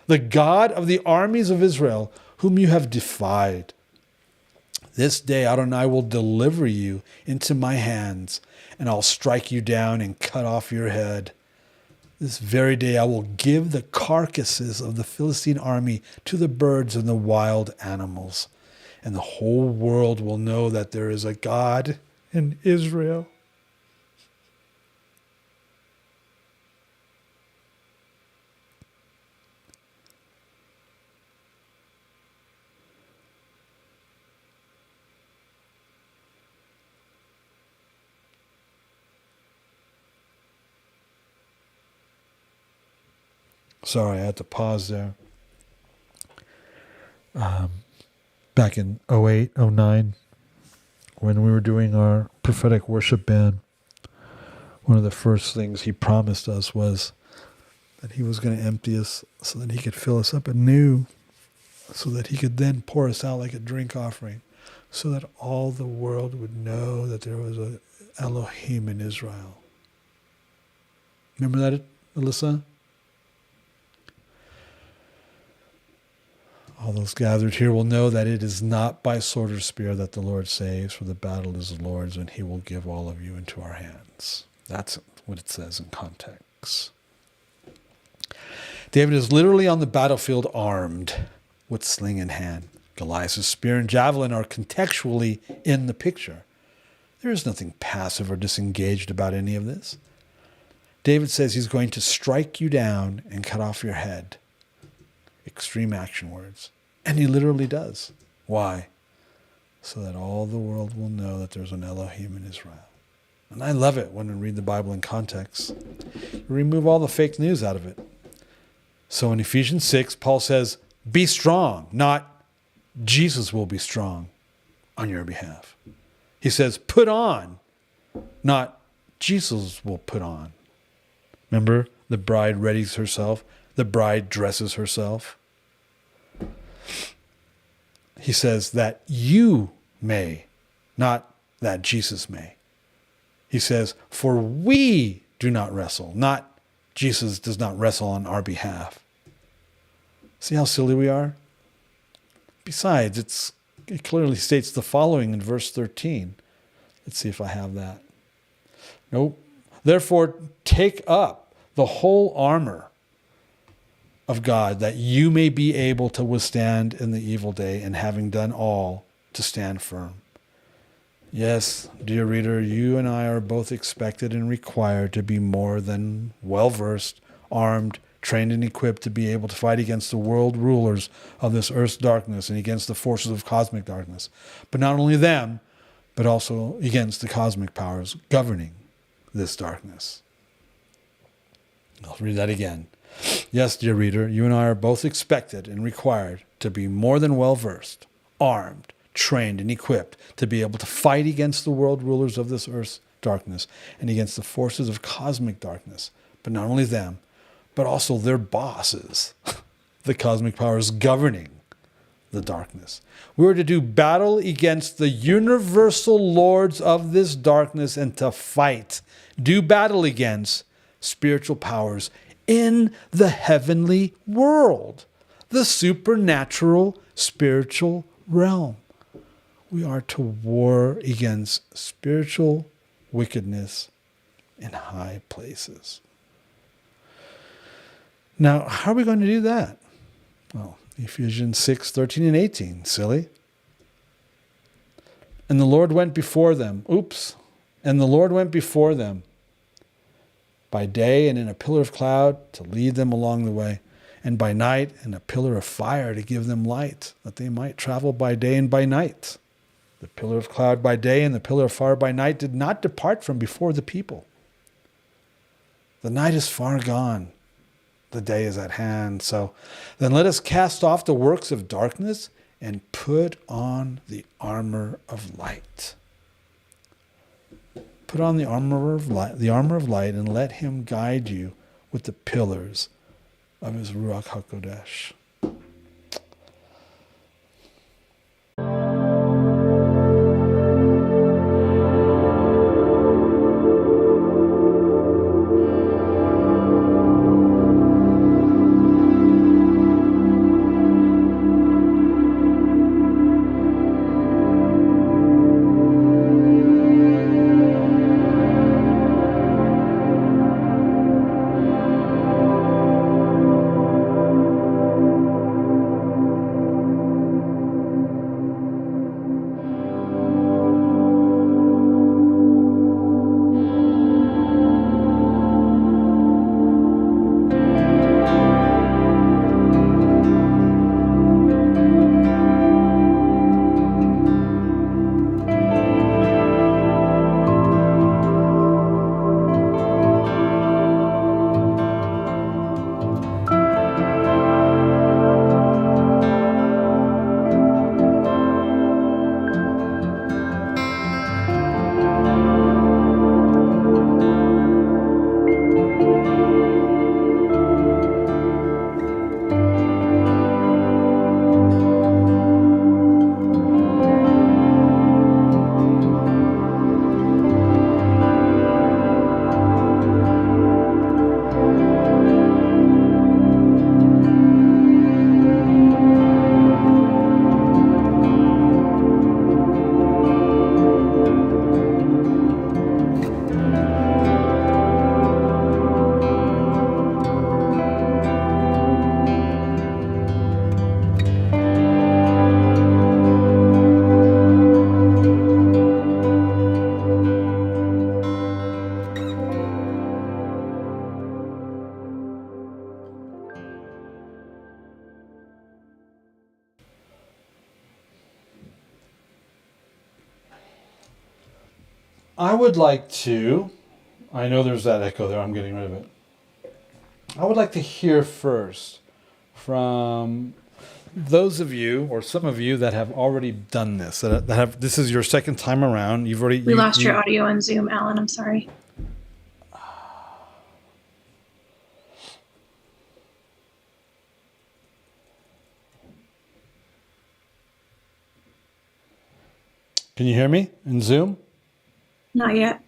the God of the armies of Israel, whom you have defied. This day Adonai will deliver you into my hands, and I'll strike you down and cut off your head. This very day I will give the carcasses of the Philistine army to the birds and the wild animals, and the whole world will know that there is a God in Israel." Sorry, I had to pause there. Back in 2008, 2009, when we were doing our prophetic worship band, one of the first things he promised us was that he was going to empty us so that he could fill us up anew, so that he could then pour us out like a drink offering, so that all the world would know that there was a Elohim in Israel. Remember that, Alyssa? All those gathered here will know that it is not by sword or spear that the Lord saves, for the battle is the Lord's, and he will give all of you into our hands. That's what it says in context. David is literally on the battlefield armed with sling in hand. Goliath's spear and javelin are contextually in the picture. There is nothing passive or disengaged about any of this. David says he's going to strike you down and cut off your head. Extreme action words. And he literally does. Why? So that all the world will know that there's an Elohim in Israel. And I love it when we read the Bible in context. You remove all the fake news out of it. So in Ephesians 6, Paul says, be strong, not Jesus will be strong on your behalf. He says, put on, not Jesus will put on. Remember, the bride readies herself. The bride dresses herself. He says that you may, not that Jesus may. He says, for we do not wrestle, not Jesus does not wrestle on our behalf. See how silly we are? Besides, it clearly states the following in verse 13. Let's see if I have that. Nope. Therefore, take up the whole armor of God, that you may be able to withstand in the evil day, and having done all, to stand firm. Yes, dear reader, you and I are both expected and required to be more than well-versed, armed, trained, and equipped to be able to fight against the world rulers of this earth's darkness and against the forces of cosmic darkness. But not only them, but also against the cosmic powers governing this darkness. I'll read that again. Yes, dear reader, you and I are both expected and required to be more than well-versed, armed, trained, and equipped to be able to fight against the world rulers of this earth's darkness and against the forces of cosmic darkness. But not only them, but also their bosses, the cosmic powers governing the darkness. We are to do battle against the universal lords of this darkness and to fight, do battle against spiritual powers in the heavenly world. the supernatural spiritual realm. We are to war against spiritual wickedness in high places. Now, how are we going to do that? Well, Ephesians 6:13 and 18, silly. And the Lord went before them. And the Lord went before them by day and in a pillar of cloud to lead them along the way, and by night in a pillar of fire to give them light, that they might travel by day and by night. The pillar of cloud by day and the pillar of fire by night did not depart from before the people. The night is far gone. The day is at hand. So then let us cast off the works of darkness and put on the armor of light. Put on the armor of light, and let him guide you with the pillars of his Ruach HaKodesh. I know there's that echo there, I'm getting rid of it. I would like to hear first from those of you, or some of you, that have already done this, this is your second time around. We lost your audio on Zoom, Alan, I'm sorry. Can you hear me in Zoom? Not yet.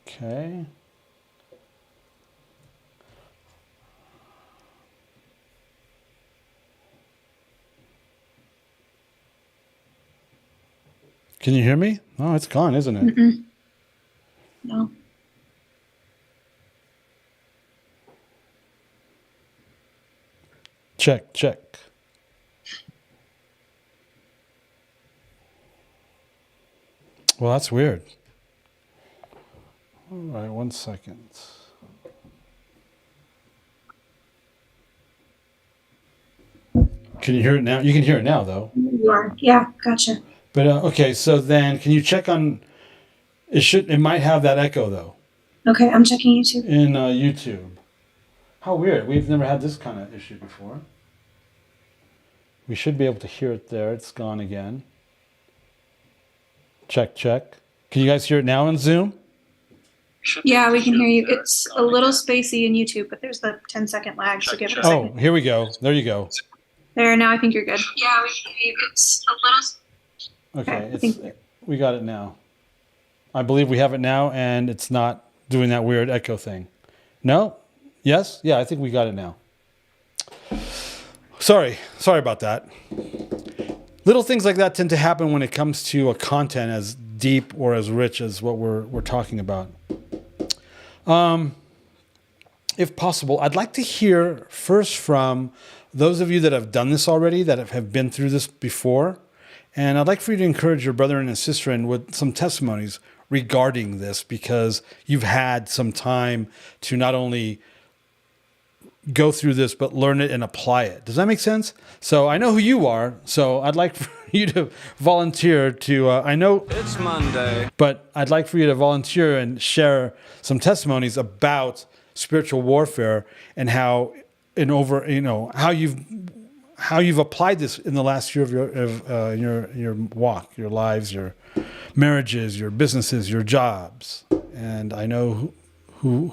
Okay. Can you hear me? Oh, it's gone, isn't it? Mm-mm. No. Check. Well, that's weird. All right, 1 second. Can you hear it now? You can hear it now, though. You are. Yeah, gotcha. But okay, so then can you check on? It might have that echo though. Okay, I'm checking YouTube. In YouTube. How weird. We've never had this kind of issue before. We should be able to hear it there. It's gone again. Check. Can you guys hear it now in Zoom? Yeah, we can hear you. It's a little spacey in YouTube, but there's the 10-second lag, so give it a second. Oh, here we go. There you go. There, now I think you're good. Yeah, we can hear you. It's a little... Okay, we got it now. I believe we have it now, and it's not doing that weird echo thing. No? Yes? Yeah, I think we got it now. Sorry about that. Little things like that tend to happen when it comes to a content as deep or as rich as what we're talking about. If possible, I'd like to hear first from those of you that have done this already, that have been through this before. And I'd like for you to encourage your brother and sister in with some testimonies regarding this, because you've had some time to not only go through this, but learn it and apply it. Does that make sense? So I know who you are. So I'd like for you to volunteer to, I know It's Monday. but I'd like for you to volunteer and share some testimonies about spiritual warfare and how how you've applied this in the last year of your walk, your lives, your marriages, your businesses, your jobs. And I know who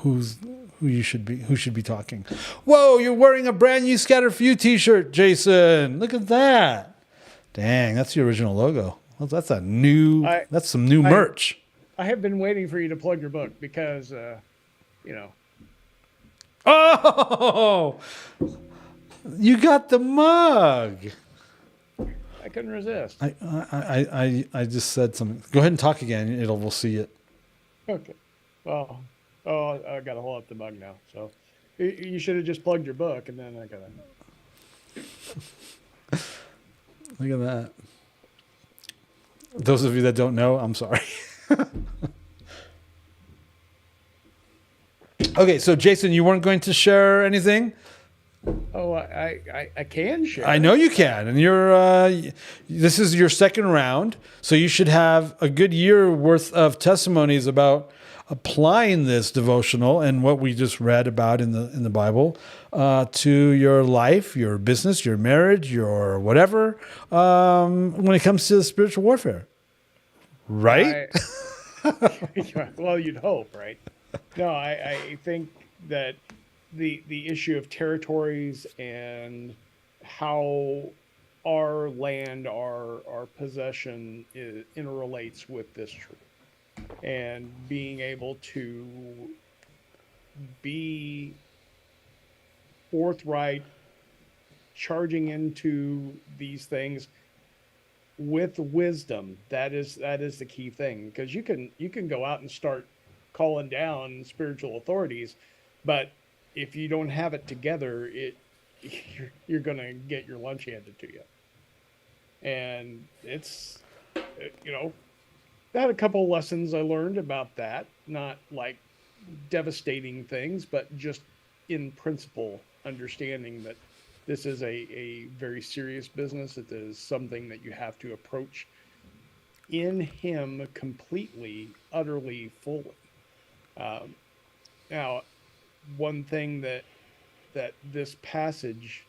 should be talking. Whoa, you're wearing a brand new Scatter Few t-shirt, Jason. Look at that. Dang, that's the original logo. Well, that's some new merch. I have been waiting for you to plug your book because, Oh, you got the mug. I couldn't resist. I just said something. Go ahead and talk again. We'll see it. Okay. Well, I got to hold up the mug now. So you should have just plugged your book, and then I got to. Look at that. Those of you that don't know, I'm sorry. Okay, so Jason, you weren't going to share anything? Oh, I can share. I know you can, and this is your second round, so you should have a good year worth of testimonies about applying this devotional and what we just read about in the Bible to your life, your business, your marriage, your whatever, when it comes to spiritual warfare, right? Well, you'd hope, right? No, I think that the issue of territories and how our land, our possession interrelates with this truth, and being able to be forthright, charging into these things with wisdom. That is the key thing, because you can go out and start calling down spiritual authorities, but if you don't have it together, you're gonna get your lunch handed to you. And it's, I had a couple of lessons I learned about that, not like devastating things, but just in principle, understanding that this is a very serious business. It is something that you have to approach in Him completely, utterly, fully. Now, one thing that this passage,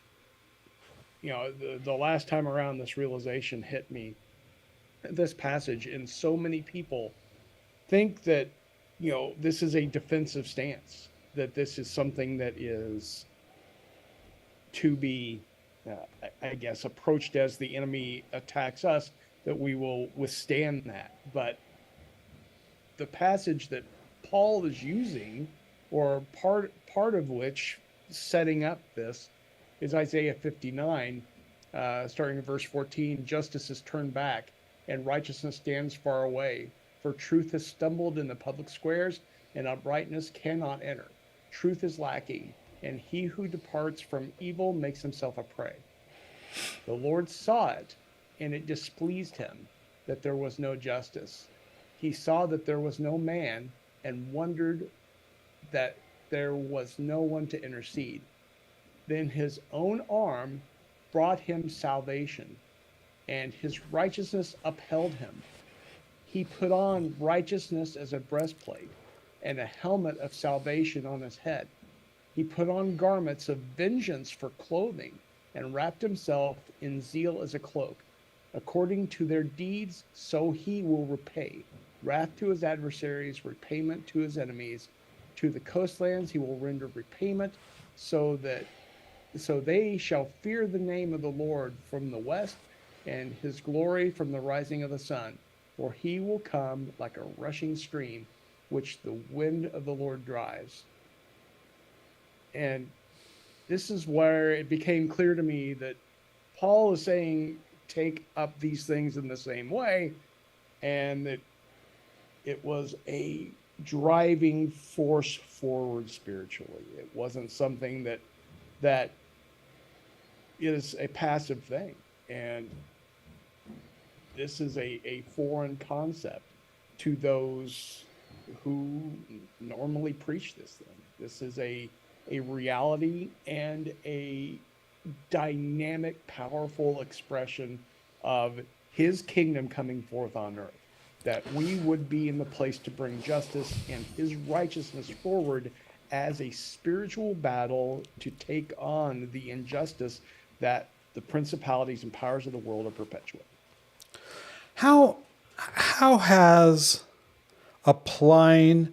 the last time around this realization hit me, this passage, and so many people think that, this is a defensive stance, that this is something that is to be, I guess, approached as the enemy attacks us, that we will withstand that. But the passage that Paul is using, or part of which setting up this, is Isaiah 59, starting in verse 14. Justice is turned back, and righteousness stands far away. For truth has stumbled in the public squares, and uprightness cannot enter. Truth is lacking, and he who departs from evil makes himself a prey. The Lord saw it, and it displeased him that there was no justice. He saw that there was no man, and wondered that there was no one to intercede. Then his own arm brought him salvation, and his righteousness upheld him. He put on righteousness as a breastplate, and a helmet of salvation on his head. He put on garments of vengeance for clothing, and wrapped himself in zeal as a cloak. According to their deeds, so he will repay. Wrath to his adversaries, repayment to his enemies. To the coastlands he will render repayment, so they shall fear the name of the Lord from the west, and his glory from the rising of the sun. For he will come like a rushing stream, which the wind of the Lord drives. And this is where it became clear to me that Paul is saying, take up these things in the same way, and that it was a driving force forward spiritually. It wasn't something that is a passive thing. And this is a foreign concept to those who normally preach this thing. This is a reality and a dynamic, powerful expression of his kingdom coming forth on earth. That we would be in the place to bring justice and his righteousness forward as a spiritual battle to take on the injustice that the principalities and powers of the world are perpetuating. How has applying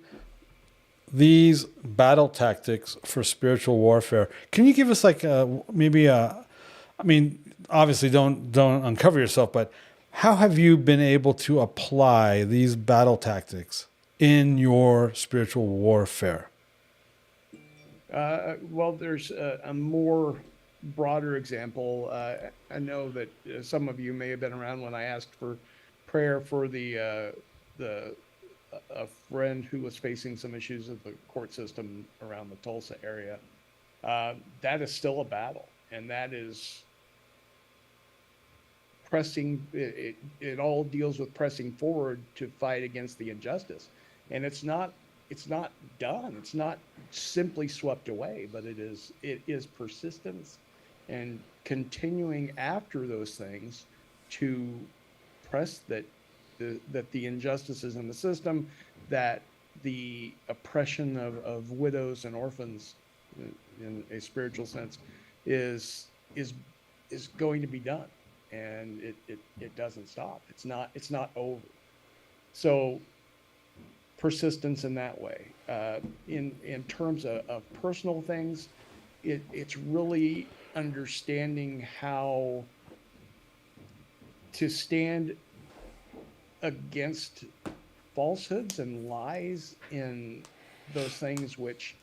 these battle tactics for spiritual warfare, can you give us like I mean, obviously don't uncover yourself, but how have you been able to apply these battle tactics in your spiritual warfare? Well, there's a more broader example. I know that some of you may have been around when I asked for prayer for a friend who was facing some issues with the court system around the Tulsa area. That is still a battle, and that is pressing. It all deals with pressing forward to fight against the injustice, and it's not done. It's not simply swept away, but it is persistence and continuing after those things to press that the injustices in the system, that the oppression of widows and orphans in a spiritual sense is going to be done, and it doesn't stop. It's not over. So persistence in that way. In terms of personal things, it's really understanding how to stand against falsehoods and lies in those things which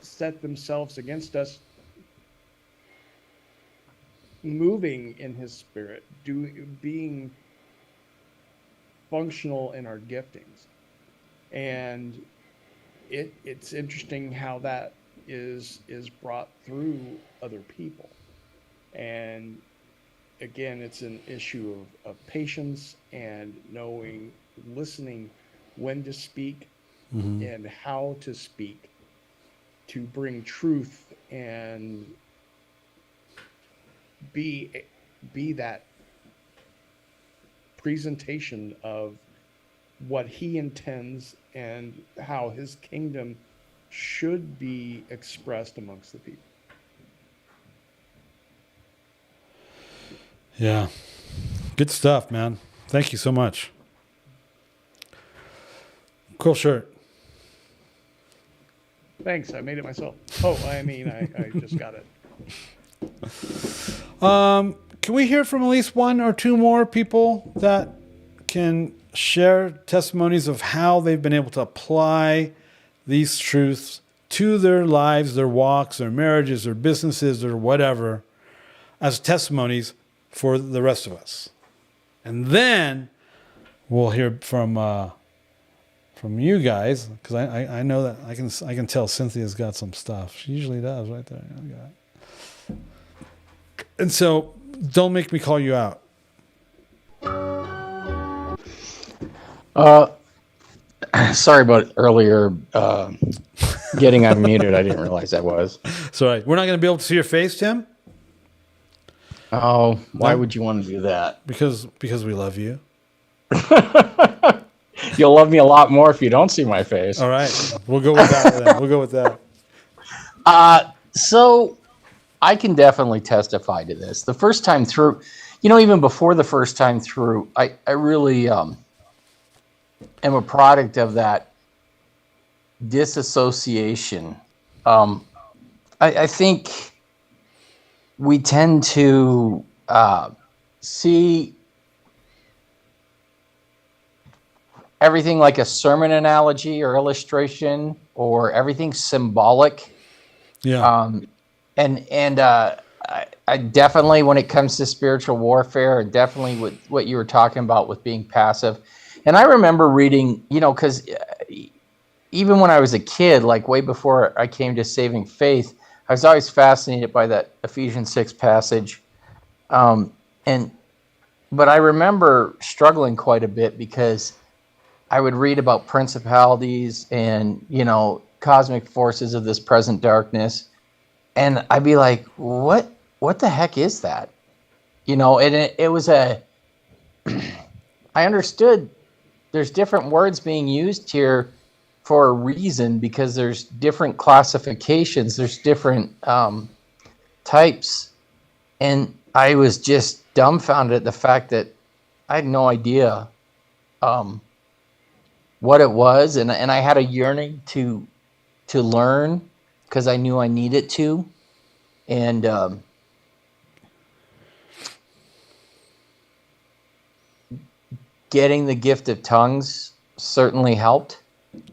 set themselves against us, moving in his spirit, being functional in our giftings. And it's interesting how that is brought through other people. And again, it's an issue of patience and listening when to speak and how to speak to bring truth and be that presentation of what he intends and how his kingdom should be expressed amongst the people. Yeah. Good stuff, man. Thank you so much. Cool shirt. Thanks. I made it myself. Oh, I mean, I just got it. Can we hear from at least one or two more people that can share testimonies of how they've been able to apply these truths to their lives, their walks, their marriages, their businesses, or whatever, as testimonies for the rest of us? And then we'll hear from you guys, because I know that I can tell Cynthia's got some stuff. She usually does, right there. And so, don't make me call you out. Sorry about earlier getting unmuted. I didn't realize that was. Sorry, we're not going to be able to see your face, Tim. Oh, why would you want to do that? Because we love you. You'll love me a lot more if you don't see my face. All right, we'll go with that. Then. We'll go with that. So I can definitely testify to this. The first time through, even before the first time through, I really am a product of that disassociation. I think we tend to see everything like a sermon analogy or illustration, or everything symbolic. Yeah. I definitely, when it comes to spiritual warfare, and definitely with what you were talking about with being passive. And I remember reading, because even when I was a kid, like way before I came to saving faith, I was always fascinated by that Ephesians 6 passage. And but I remember struggling quite a bit because I would read about principalities and, cosmic forces of this present darkness. And I'd be like, what the heck is that? And it was I understood there's different words being used here for a reason, because there's different classifications, there's different types. And I was just dumbfounded at the fact that I had no idea what it was, and I had a yearning to learn, because I knew I needed to. And getting the gift of tongues certainly helped.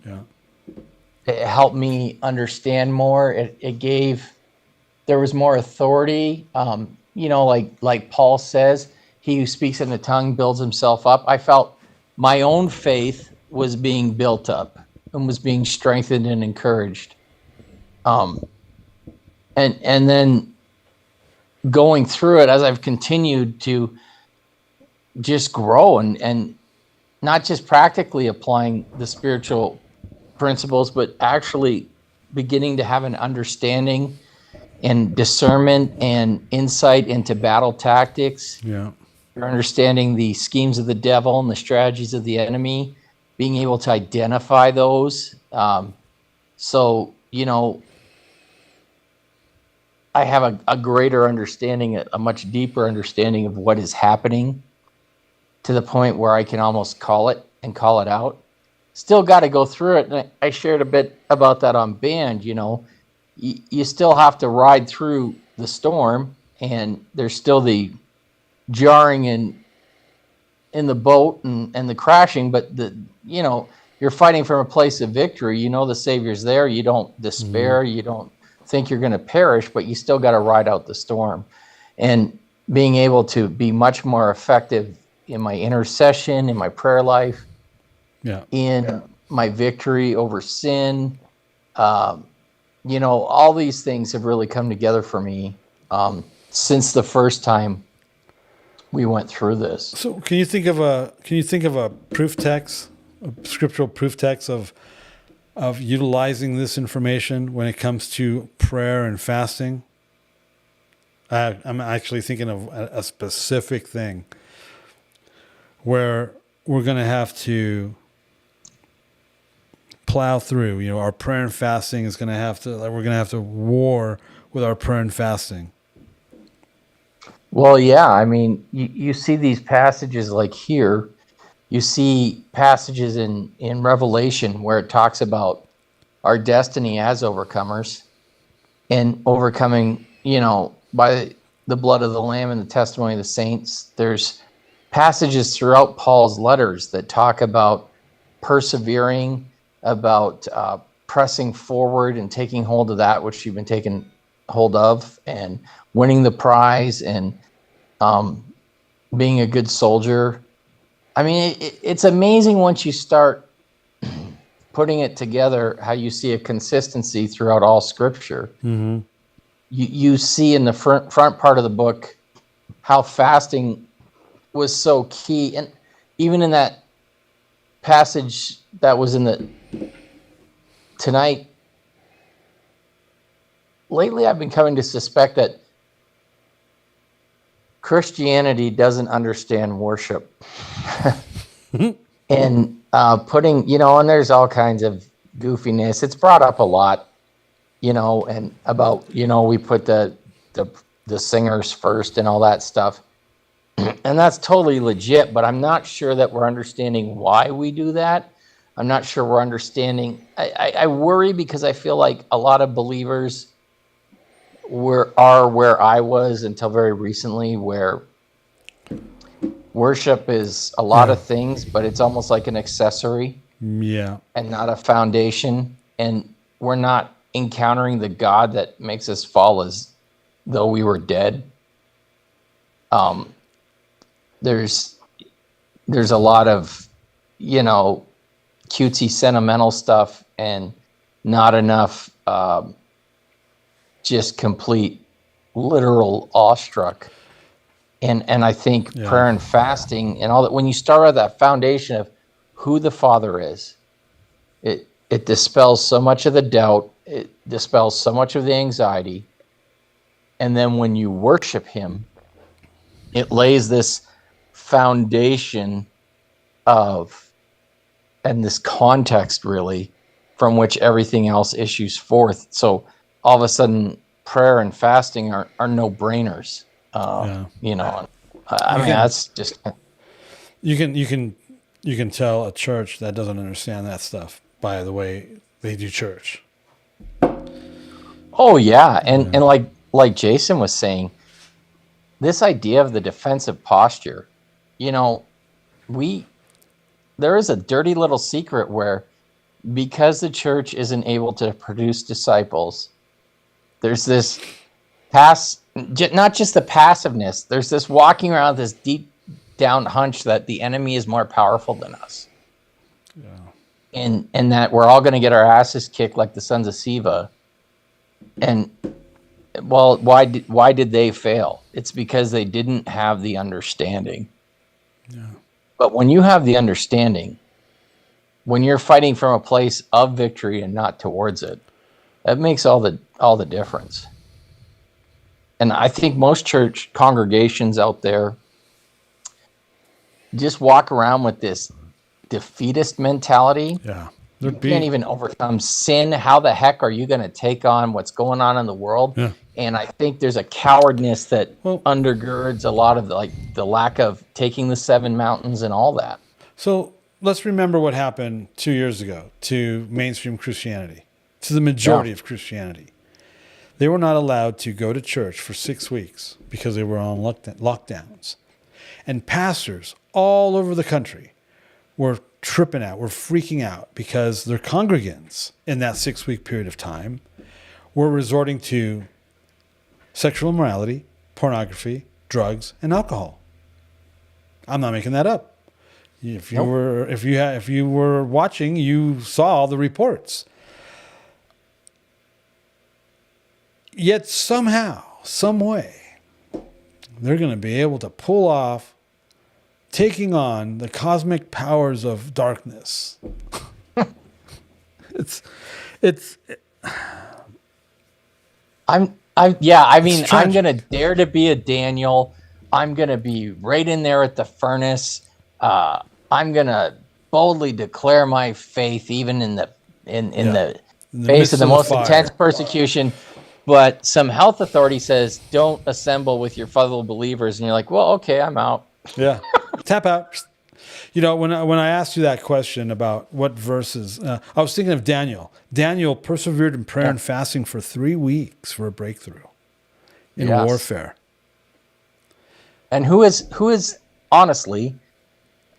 Yeah. It helped me understand more. There was more authority. Like Paul says, he who speaks in a tongue builds himself up. I felt my own faith was being built up and was being strengthened and encouraged. And then going through it, as I've continued to just grow and not just practically applying the spiritual principles, but actually beginning to have an understanding and discernment and insight into battle tactics. Yeah. You're understanding the schemes of the devil and the strategies of the enemy, being able to identify those. So, I have a greater understanding, a much deeper understanding of what is happening, to the point where I can almost call it and call it out. Still got to go through it. And I shared a bit about that on Band. You still have to ride through the storm, and there's still the jarring in the boat and the crashing, but you're fighting from a place of victory. The Savior's there. You don't despair. You don't think you're going to perish, but you still got to ride out the storm. And being able to be much more effective in my intercession, in my prayer life, in my victory over sin. All these things have really come together for me since the first time we went through this. So can you think of a proof text, a scriptural proof text of utilizing this information when it comes to prayer and fasting? I'm actually thinking of a specific thing where we're going to have to plow through. Our prayer and fasting is going to have to, we're going to have to war with our prayer and fasting. Well, yeah, I mean, you see these passages like here. You see passages in Revelation where it talks about our destiny as overcomers and overcoming, by the blood of the Lamb and the testimony of the saints. There's passages throughout Paul's letters that talk about persevering, about pressing forward and taking hold of that which you've been taken hold of, and winning the prize, and being a good soldier. I mean, it's amazing once you start putting it together how you see a consistency throughout all Scripture. Mm-hmm. You see in the front part of the book how fasting was so key. And even in that passage that was in the tonight, lately I've been coming to suspect that Christianity doesn't understand worship. And putting, and there's all kinds of goofiness. It's brought up a lot, and about, we put the singers first and all that stuff. And that's totally legit, but I'm not sure that we're understanding why we do that. I'm not sure we're understanding. I worry because I feel like a lot of believers are where I was until very recently, where worship is a lot of things, but it's almost like an accessory Yeah. and not a foundation. And we're not encountering the God that makes us fall as though we were dead. There's a lot of, cutesy sentimental stuff and not enough just complete literal awestruck. And I think prayer and fasting and all that, when you start with that foundation of who the Father is, it dispels so much of the doubt, it dispels so much of the anxiety. And then when you worship him, it lays this foundation and this context really from which everything else issues forth. So all of a sudden prayer and fasting are no-brainers. I mean, that's just, You can tell a church that doesn't understand that stuff by the way they do church. oh yeah. And like Jason was saying, this idea of the defensive posture, there is a dirty little secret where, because the church isn't able to produce disciples, there's this not just the passiveness, there's this walking around this deep down hunch that the enemy is more powerful than us. Yeah. And that we're all going to get our asses kicked like the sons of Sceva. And well, why did they fail? It's because they didn't have the understanding. Yeah. But when you have the understanding, when you're fighting from a place of victory and not towards it, that makes all the difference. And I think most church congregations out there just walk around with this defeatist mentality. Yeah. You can't even overcome sin. How the heck are you going to take on what's going on in the world? Yeah. And I think there's a cowardness that undergirds a lot of the lack of taking the 7 mountains and all that. So let's remember what happened 2 years ago to mainstream Christianity, to the majority of Christianity. They were not allowed to go to church for 6 weeks because they were on lockdowns. And pastors all over the country were tripping out, were freaking out because their congregants in that 6-week period of time were resorting to sexual immorality, pornography, drugs, and alcohol. I'm not making that up. If you were watching, you saw the reports. Yet somehow, some way, they're going to be able to pull off taking on the cosmic powers of darkness. I'm going to dare to be a Daniel. I'm going to be right in there at the furnace. I'm going to boldly declare my faith even in the face of the most intense persecution. But some health authority says, don't assemble with your fellow believers. And you're like, well, okay, I'm out. Yeah. Tap out. When I asked you that question about what verses, I was thinking of Daniel. Daniel persevered in prayer and fasting for 3 weeks for a breakthrough in warfare. And who is honestly,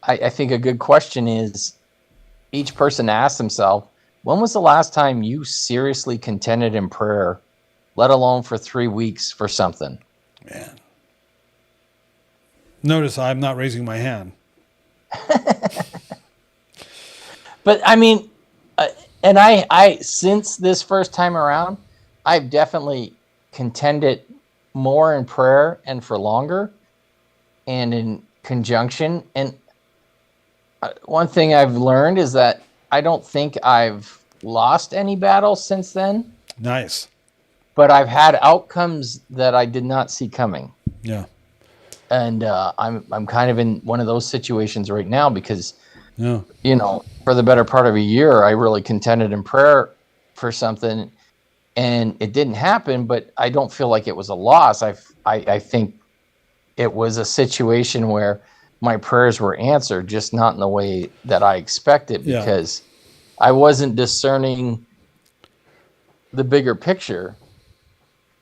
I think a good question is, each person asks himself, when was the last time you seriously contended in prayer, let alone for 3 weeks for something? Man. Notice I'm not raising my hand. But I mean, and I since this first time around, I've definitely contended more in prayer and for longer and in conjunction. And one thing I've learned is that I don't think I've lost any battles since then. Nice. But I've had outcomes that I did not see coming. Yeah. And I'm kind of in one of those situations right now because, for the better part of a year, I really contended in prayer for something, and it didn't happen. But I don't feel like it was a loss. I think it was a situation where my prayers were answered, just not in the way that I expected, because I wasn't discerning the bigger picture,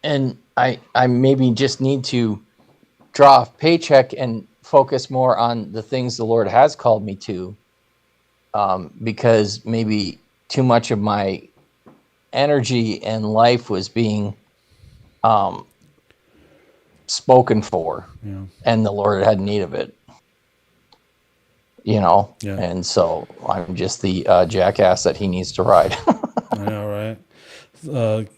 and I maybe just need to draw a paycheck and focus more on the things the Lord has called me to, because maybe too much of my energy and life was being spoken for, and the Lord had need of it. Yeah. And so I'm just the jackass that he needs to ride. I know, right?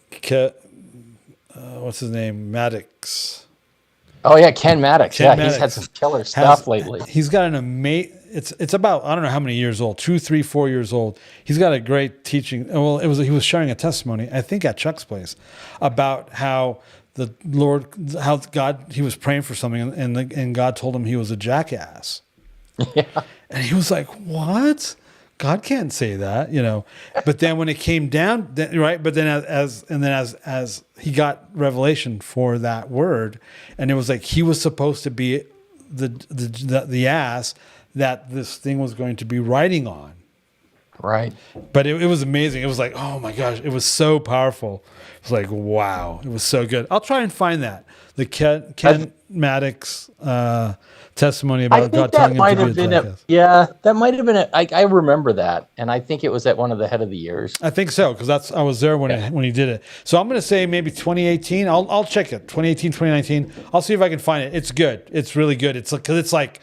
What's his name? Maddox. Oh yeah, Ken Maddox. Ken He's had Maddox some killer stuff lately. He's got an amazing. It's about, I don't know how many years old, 2, 3, 4 years old. He's got a great teaching. Well, he was sharing a testimony, I think at Chuck's place, about how the Lord, how God, he was praying for something, and God told him he was a jackass. Yeah. And he was like, "What? God can't say that, But then when it came down, right? But then as he got revelation for that word, and it was like he was supposed to be the ass that this thing was going to be riding on. Right. But it was amazing. It was like, oh my gosh, it was so powerful. It was like, wow, it was so good. I'll try and find that. The Ken Maddox testimony about God telling him to be a jackass. That might have been I remember that, and I think it was at one of the Head of the Years. I think so, because I was there when he did it. So I'm going to say maybe 2018. I'll check it. 2018, 2019. I'll see if I can find it. It's good. It's really good. It's because it's like,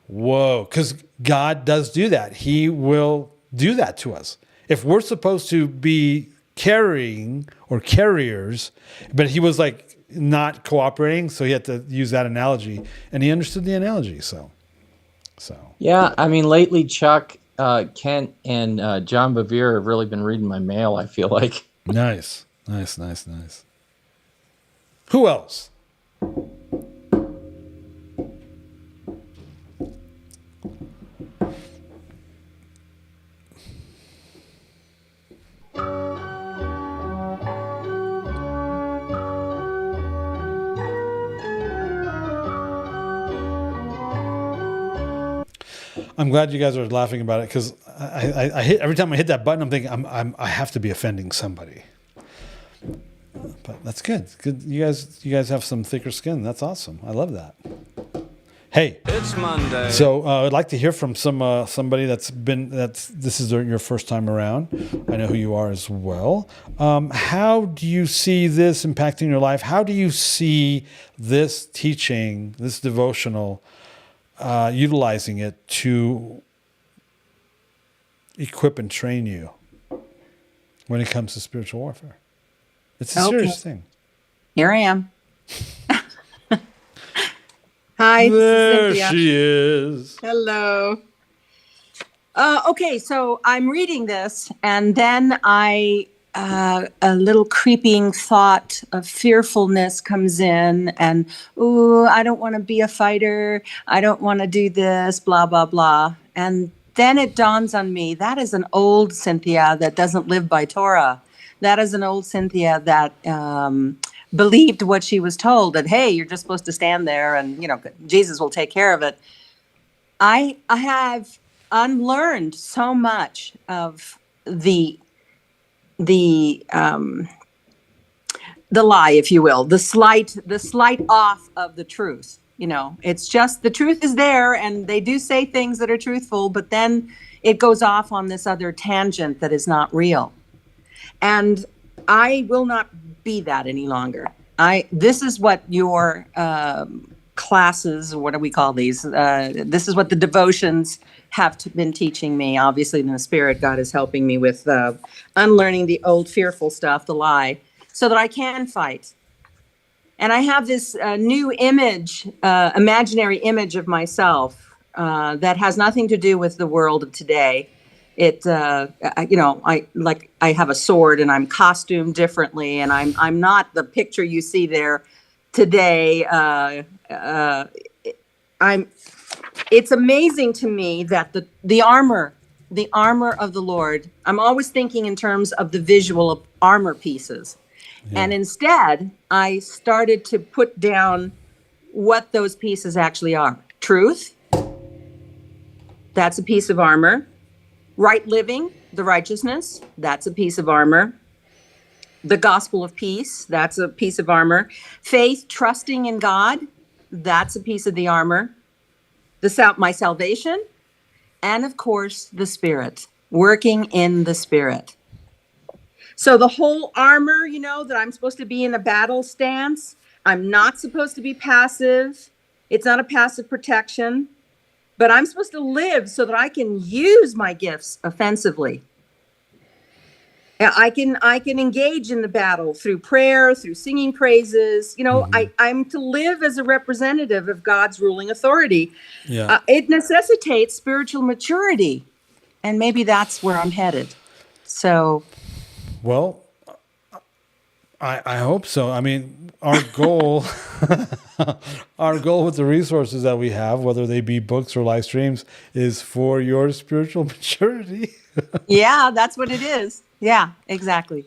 whoa, because God does do that. He will do that to us. If we're supposed to be carrying or carriers, but he was like not cooperating, so he had to use that analogy, and he understood the analogy. So yeah, I mean, lately Chuck, Kent, and John Bevere have really been reading my mail, I feel like. Nice. Who else? I'm glad you guys are laughing about it, because I hit every time I hit that button, I'm thinking I have to be offending somebody. But that's good. Good. You guys have some thicker skin. That's awesome. I love that. Hey, It's Monday. so I'd like to hear from somebody this is your first time around. I know who you are as well. How do you see this impacting your life? How do you see this teaching, this devotional, utilizing it to equip and train you when it comes to spiritual warfare? It's a serious thing. Here I am. Hi, There this is Cynthia. she is. Hello. Okay, so I'm reading this, and then a little creeping thought of fearfulness comes in, and ooh, I don't want to be a fighter. I don't want to do this, blah, blah, blah. And then it dawns on me, that is an old Cynthia that doesn't live by Torah. That is an old Cynthia that believed what she was told, that, hey, you're just supposed to stand there and, Jesus will take care of it. I have unlearned so much of the lie, if you will, the slight off of the truth. It's just the truth is there, and they do say things that are truthful, but then it goes off on this other tangent that is not real. And I will not be that any longer. This is what your classes, what do we call these? This is what the devotions have been teaching me. Obviously, in the Spirit, God is helping me with unlearning the old fearful stuff, the lie, so that I can fight. And I have this new image, imaginary image of myself that has nothing to do with the world of today. I have a sword and I'm costumed differently, and I'm not the picture you see there today. It's amazing to me that the armor of the Lord, I'm always thinking in terms of the visual of armor pieces. Yeah. And instead, I started to put down what those pieces actually are. Truth, that's a piece of armor. Right living, the righteousness, that's a piece of armor. The gospel of peace, that's a piece of armor. Faith, trusting in God, that's a piece of the armor. my salvation, and of course, the Spirit, working in the Spirit. So the whole armor, that I'm supposed to be in a battle stance. I'm not supposed to be passive. It's not a passive protection, but I'm supposed to live so that I can use my gifts offensively. I can engage in the battle through prayer, through singing praises. I'm to live as a representative of God's ruling authority. Yeah. It necessitates spiritual maturity, and maybe that's where I'm headed. So, Well, I hope so. I mean, our goal, our goal with the resources that we have, whether they be books or live streams, is for your spiritual maturity. yeah, that's what it is. Yeah, exactly.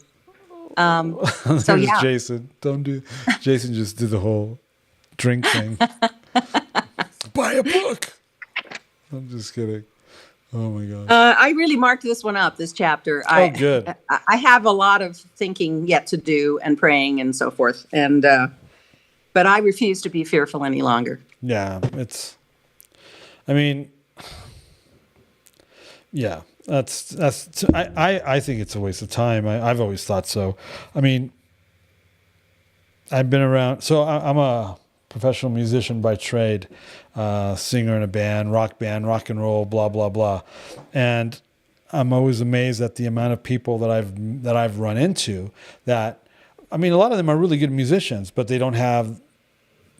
There's Yeah. Jason. Jason just did the whole drink thing. Buy a book. I'm just kidding. Oh my God. I really marked this one up, this chapter. Good. I have a lot of thinking yet to do and praying and so forth. And, but I refuse to be fearful any longer. Yeah, I think it's a waste of time. I've always thought so. I mean, I've been around, so I'm a professional musician by trade, singer in a band, rock and roll, blah, blah, blah. And I'm always amazed at the amount of people that I've run into that, a lot of them are really good musicians, but they don't have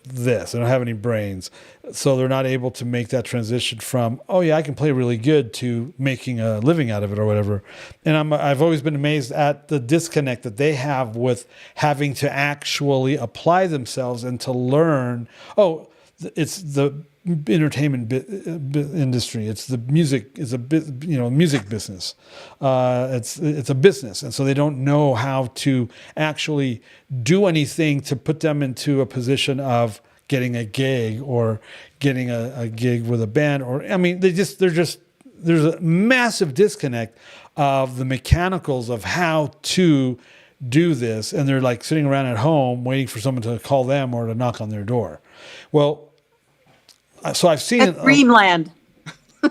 this. They don't have any brains. So they're not able to make that transition from, oh yeah, I can play really good, to making a living out of it or whatever. And I've always been amazed at the disconnect that they have with having to actually apply themselves and to learn, it's the entertainment industry. It's the music. It's a music business. It's a business, and so they don't know how to actually do anything to put them into a position of getting a gig or getting a gig with a band. Or there's a massive disconnect of the mechanicals of how to do this, and they're like sitting around at home waiting for someone to call them or to knock on their door. Well. So I've seen it. Dreamland.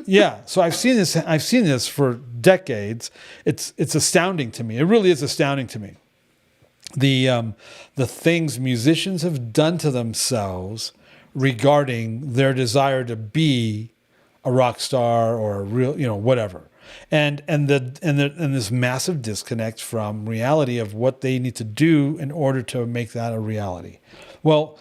Yeah. So I've seen this. I've seen this for decades. It's astounding to me. It really is astounding to me. The things musicians have done to themselves regarding their desire to be a rock star or a real, whatever, and this massive disconnect from reality of what they need to do in order to make that a reality. Well,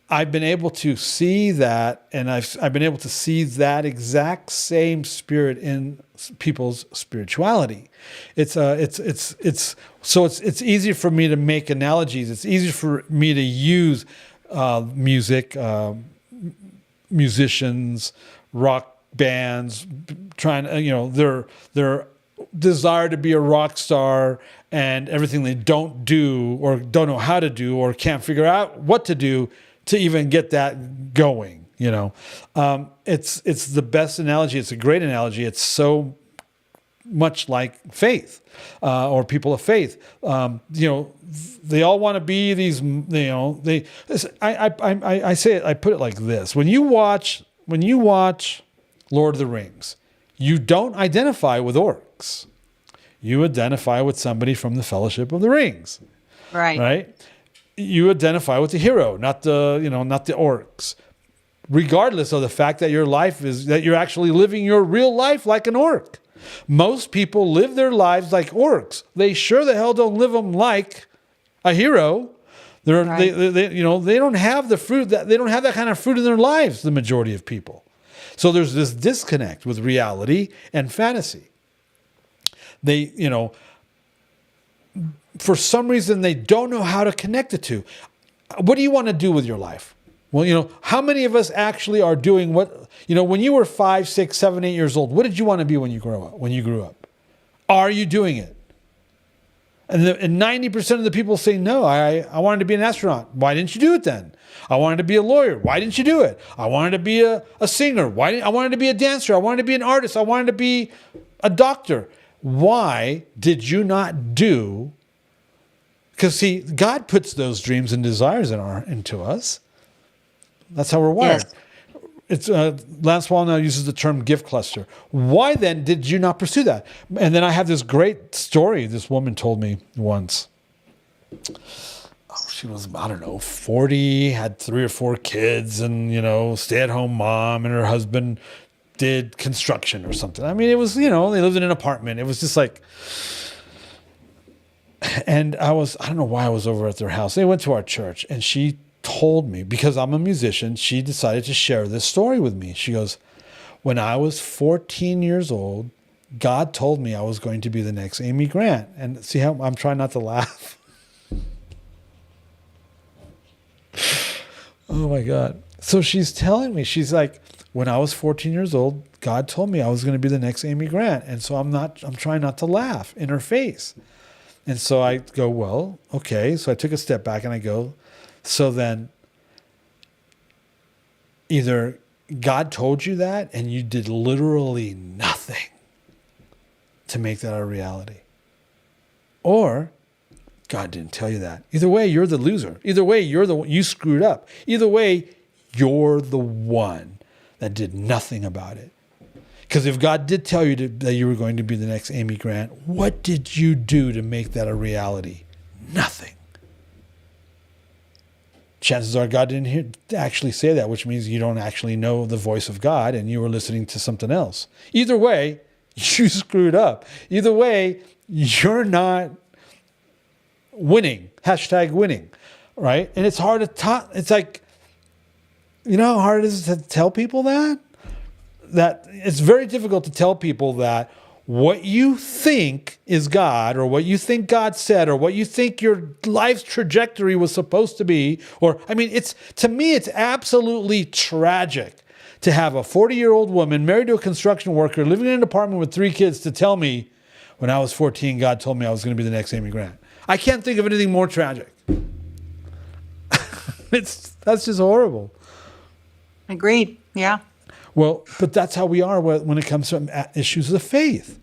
I've been able to see that, and I've been able to see that exact same spirit in people's spirituality. It's easy for me to make analogies. It's easy for me to use music, musicians, rock bands, trying their desire to be a rock star, and everything they don't do or don't know how to do or can't figure out what to do to even get that going. It's the best analogy. It's a great analogy. It's so much like faith, or people of faith. They all want to be these. I say it. I put it like this: when you watch Lord of the Rings, you don't identify with orcs. You identify with somebody from the Fellowship of the Rings. Right. You identify with the hero, not the orcs, regardless of the fact that your life is that you're actually living your real life like an orc. Most people live their lives like orcs. They sure the hell don't live them like a hero. They don't have the fruit they don't have that kind of fruit in their lives. The majority of people. So there's this disconnect with reality and fantasy. For some reason, they don't know how to connect the two. What do you want to do with your life? Well, how many of us actually are doing what, when you were 5, 6, 7, 8 years old, what did you want to be when you grew up? Are you doing it? And 90% of the people say, no, I wanted to be an astronaut. Why didn't you do it then? I wanted to be a lawyer. Why didn't you do it? I wanted to be a singer. I wanted to be a dancer. I wanted to be an artist. I wanted to be a doctor. Why did you not do? Because see, God puts those dreams and desires into us. That's how we're wired. Yes. it's Lance Wallnau uses the term gift cluster. Why then did you not pursue that? And then I have this great story this woman told me once. She was, I don't know, 40, had 3 or 4 kids, and, stay-at-home mom, and her husband did construction or something. I mean, it was, they lived in an apartment. It was just like, and I don't know why I was over at their house. They went to our church, and she told me, because I'm a musician, she decided to share this story with me. She goes, when I was 14 years old, God told me I was going to be the next Amy Grant. And see how I'm trying not to laugh. Oh my God. So she's telling me, she's like, when I was 14 years old, God told me I was going to be the next Amy Grant. And so I'm trying not to laugh in her face. And so I go, well, okay. So I took a step back and I go, so then either God told you that and you did literally nothing to make that a reality, or God didn't tell you that. Either way, you're the loser. Either way, you screwed up. Either way, you're the one that did nothing about it. Because if God did tell you that you were going to be the next Amy Grant, what did you do to make that a reality? Nothing. Chances are God didn't actually say that, which means you don't actually know the voice of God and you were listening to something else. Either way, you screwed up. Either way, you're not winning. #winning, right? And it's hard to talk. It's like, how hard it is to tell people that? That it's very difficult to tell people that what you think is God, or what you think God said, or what you think your life's trajectory was supposed to be, to me, it's absolutely tragic to have a 40-year-old woman married to a construction worker living in an apartment with 3 kids to tell me, when I was 14, God told me I was going to be the next Amy Grant. I can't think of anything more tragic. That's just horrible. Agreed. Yeah. Well, but that's how we are when it comes to issues of faith.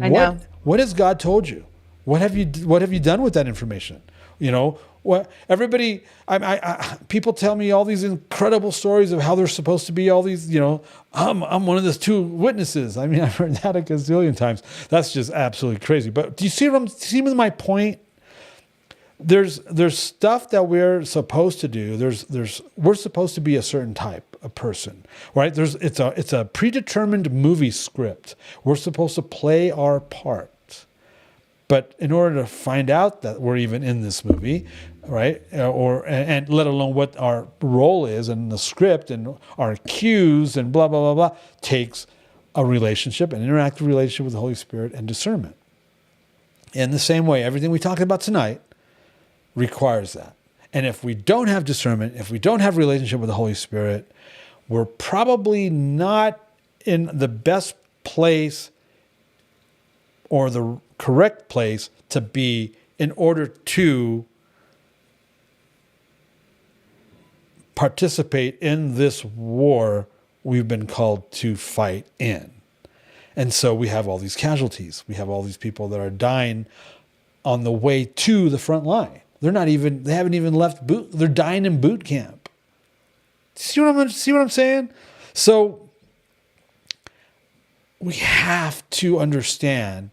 I know. What has God told you? What have you done with that information? What everybody, people tell me all these incredible stories of how they're supposed to be all these, I'm one of those 2 witnesses. I mean, I've heard that a gazillion times. That's just absolutely crazy. But do you see my point? There's stuff that we're supposed to do. We're supposed to be a certain type of person, right? It's a predetermined movie script. We're supposed to play our part. But in order to find out that we're even in this movie, right, and let alone what our role is in the script and our cues and blah blah blah blah, takes a relationship, an interactive relationship with the Holy Spirit and discernment. In the same way, everything we talked about tonight requires that. And if we don't have discernment, if we don't have a relationship with the Holy Spirit, we're probably not in the best place or the correct place to be in order to participate in this war we've been called to fight in. And so we have all these casualties. We have all these people that are dying on the way to the front line. They haven't even left they're dying in boot camp. See what I'm saying? So we have to understand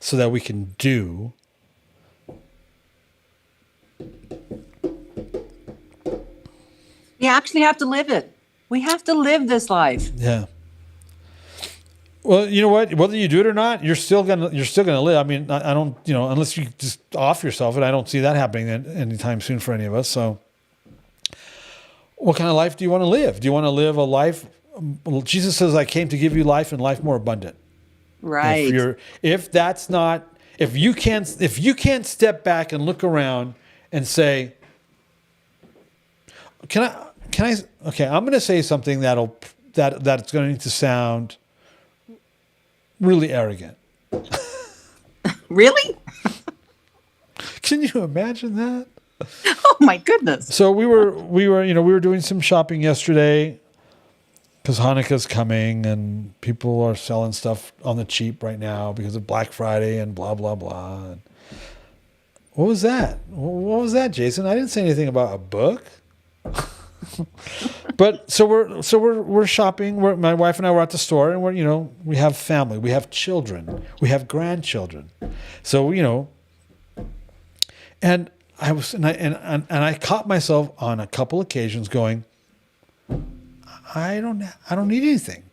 so that we can do. We actually have to live it. We have to live this life. Yeah. Well, you know what? Whether you do it or not, you're still gonna live. I mean, I don't, unless you just off yourself, and I don't see that happening anytime soon for any of us. So, what kind of life do you want to live? Do you want to live a life? Well, Jesus says, "I came to give you life and life more abundant." Right. If you can't step back and look around and say, "Can I?" Okay, I'm going to say something that's going to sound really arrogant. Really? Can you imagine that? Oh my goodness. So we were doing some shopping yesterday because Hanukkah's coming and people are selling stuff on the cheap right now because of Black Friday and blah blah blah. And what was that? What was that, Jason? I didn't say anything about a book. But so we're shopping. My wife and I were at the store, and we have family, we have children, we have grandchildren. So and I caught myself on a couple occasions going, I don't need anything.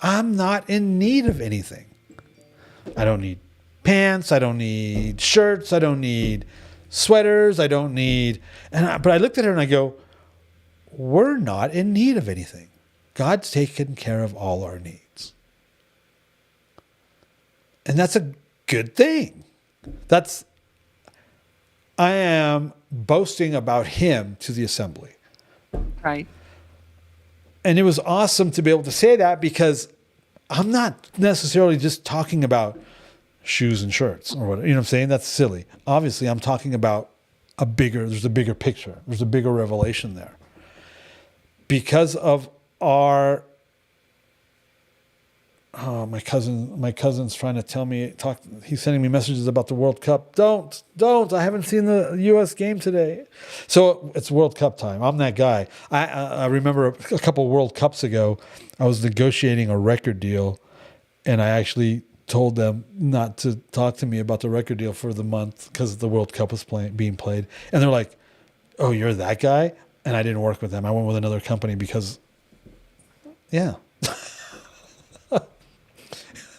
I'm not in need of anything. I don't need pants. I don't need shirts. I don't need sweaters. I don't need. But I looked at her and I go, we're not in need of anything. God's taken care of all our needs. And that's a good thing. I am boasting about him to the assembly. Right. And it was awesome to be able to say that, because I'm not necessarily just talking about shoes and shirts or whatever. You know what I'm saying? That's silly. Obviously, I'm talking about there's a bigger picture. There's a bigger revelation there. Because of our, my cousin's trying to tell me, he's sending me messages about the World Cup. Don't, I haven't seen the U.S. game today. So it's World Cup time. I'm that guy. I remember a couple World Cups ago, I was negotiating a record deal, and I actually told them not to talk to me about the record deal for the month because the World Cup was being played. And they're like, oh, you're that guy? And I didn't work with them. I went with another company because, yeah.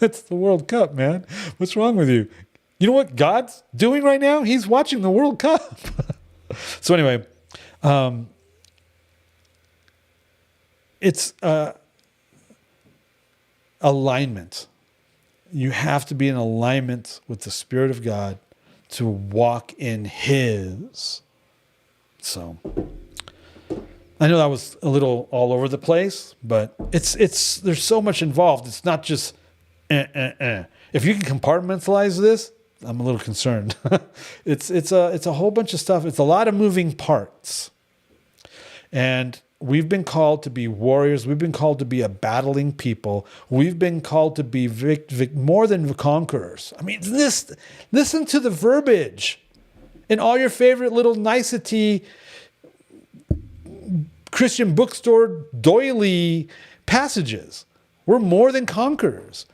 It's the World Cup, man. What's wrong with you? You know what God's doing right now? He's watching the World Cup. So anyway, it's alignment. You have to be in alignment with the Spirit of God to walk in His. So I know that was a little all over the place, but it's there's so much involved. It's not just If you can compartmentalize this, I'm a little concerned. It's a whole bunch of stuff. It's a lot of moving parts. And we've been called to be warriors. We've been called to be a battling people. We've been called to be more than conquerors. I mean, listen to the verbiage in all your favorite little nicety Christian bookstore doily passages. We're more than conquerors.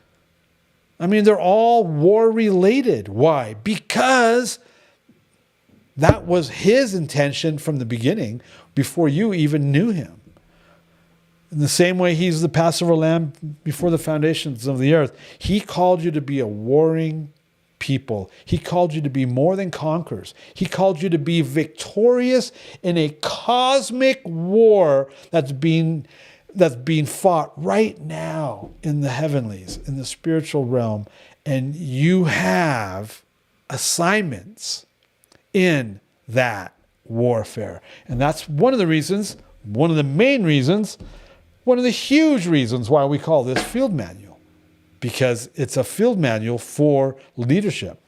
I mean, they're all war related. Why? Because that was His intention from the beginning, before you even knew Him. In the same way He's the Passover lamb before the foundations of the earth. He called you to be a warring people. He called you to be more than conquerors. He called you to be victorious in a cosmic war that's being fought right now in the heavenlies, in the spiritual realm. And you have assignments in that warfare. And that's one of the reasons, one of the main reasons, one of the huge reasons why we call this field manual. Because it's a field manual for leadership,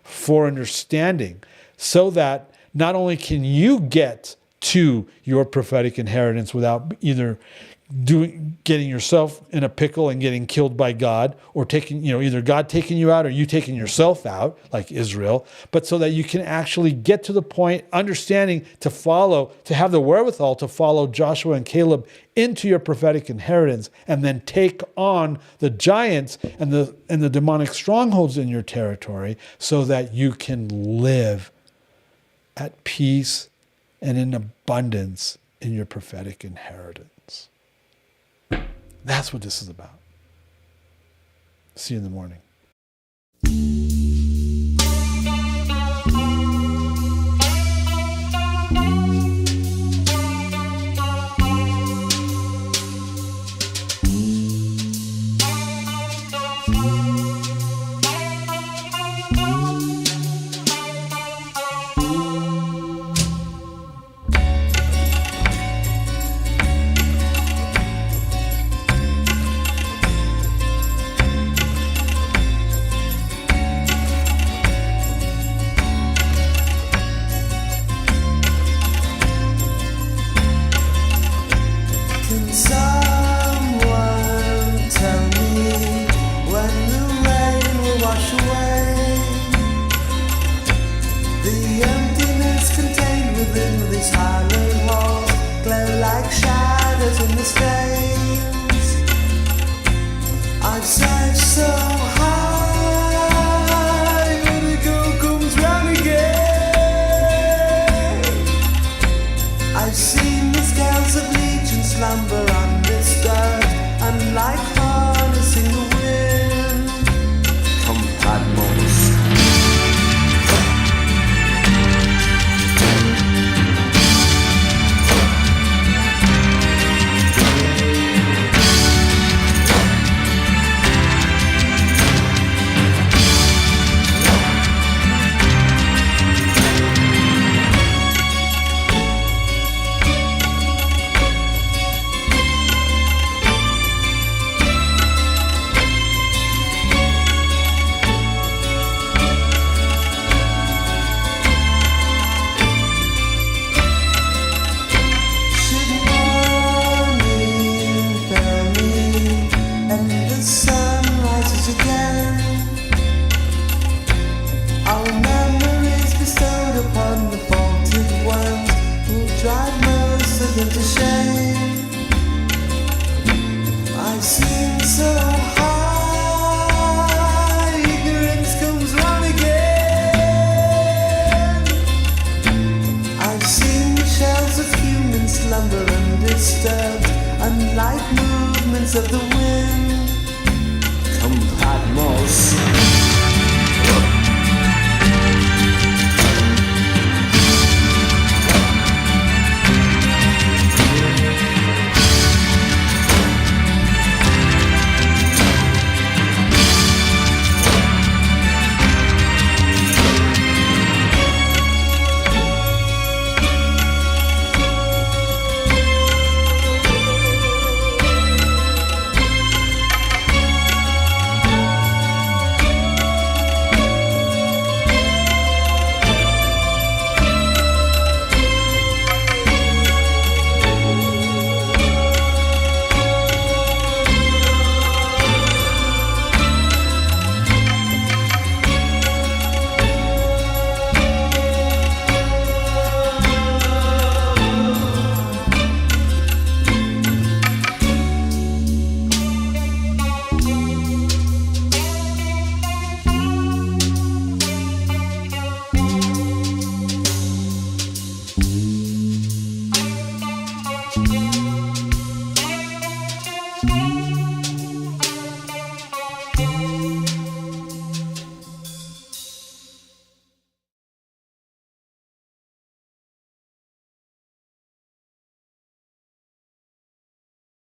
for understanding, so that not only can you get to your prophetic inheritance without either getting yourself in a pickle and getting killed by God, or either God taking you out or you taking yourself out, like Israel, but so that you can actually get to the point, understanding to have the wherewithal to follow Joshua and Caleb into your prophetic inheritance, and then take on the giants and the demonic strongholds in your territory, so that you can live at peace and in abundance in your prophetic inheritance. That's what this is about. See you in the morning. the stains. I've searched so high, but the go comes round again. I've seen the scales of legion slumber undisturbed, and like harnessing the wind. Come Patmos. I've seen so high, ignorance comes round again. I've seen shells of human slumber undisturbed, unlike movements of the wind. Come Patmos.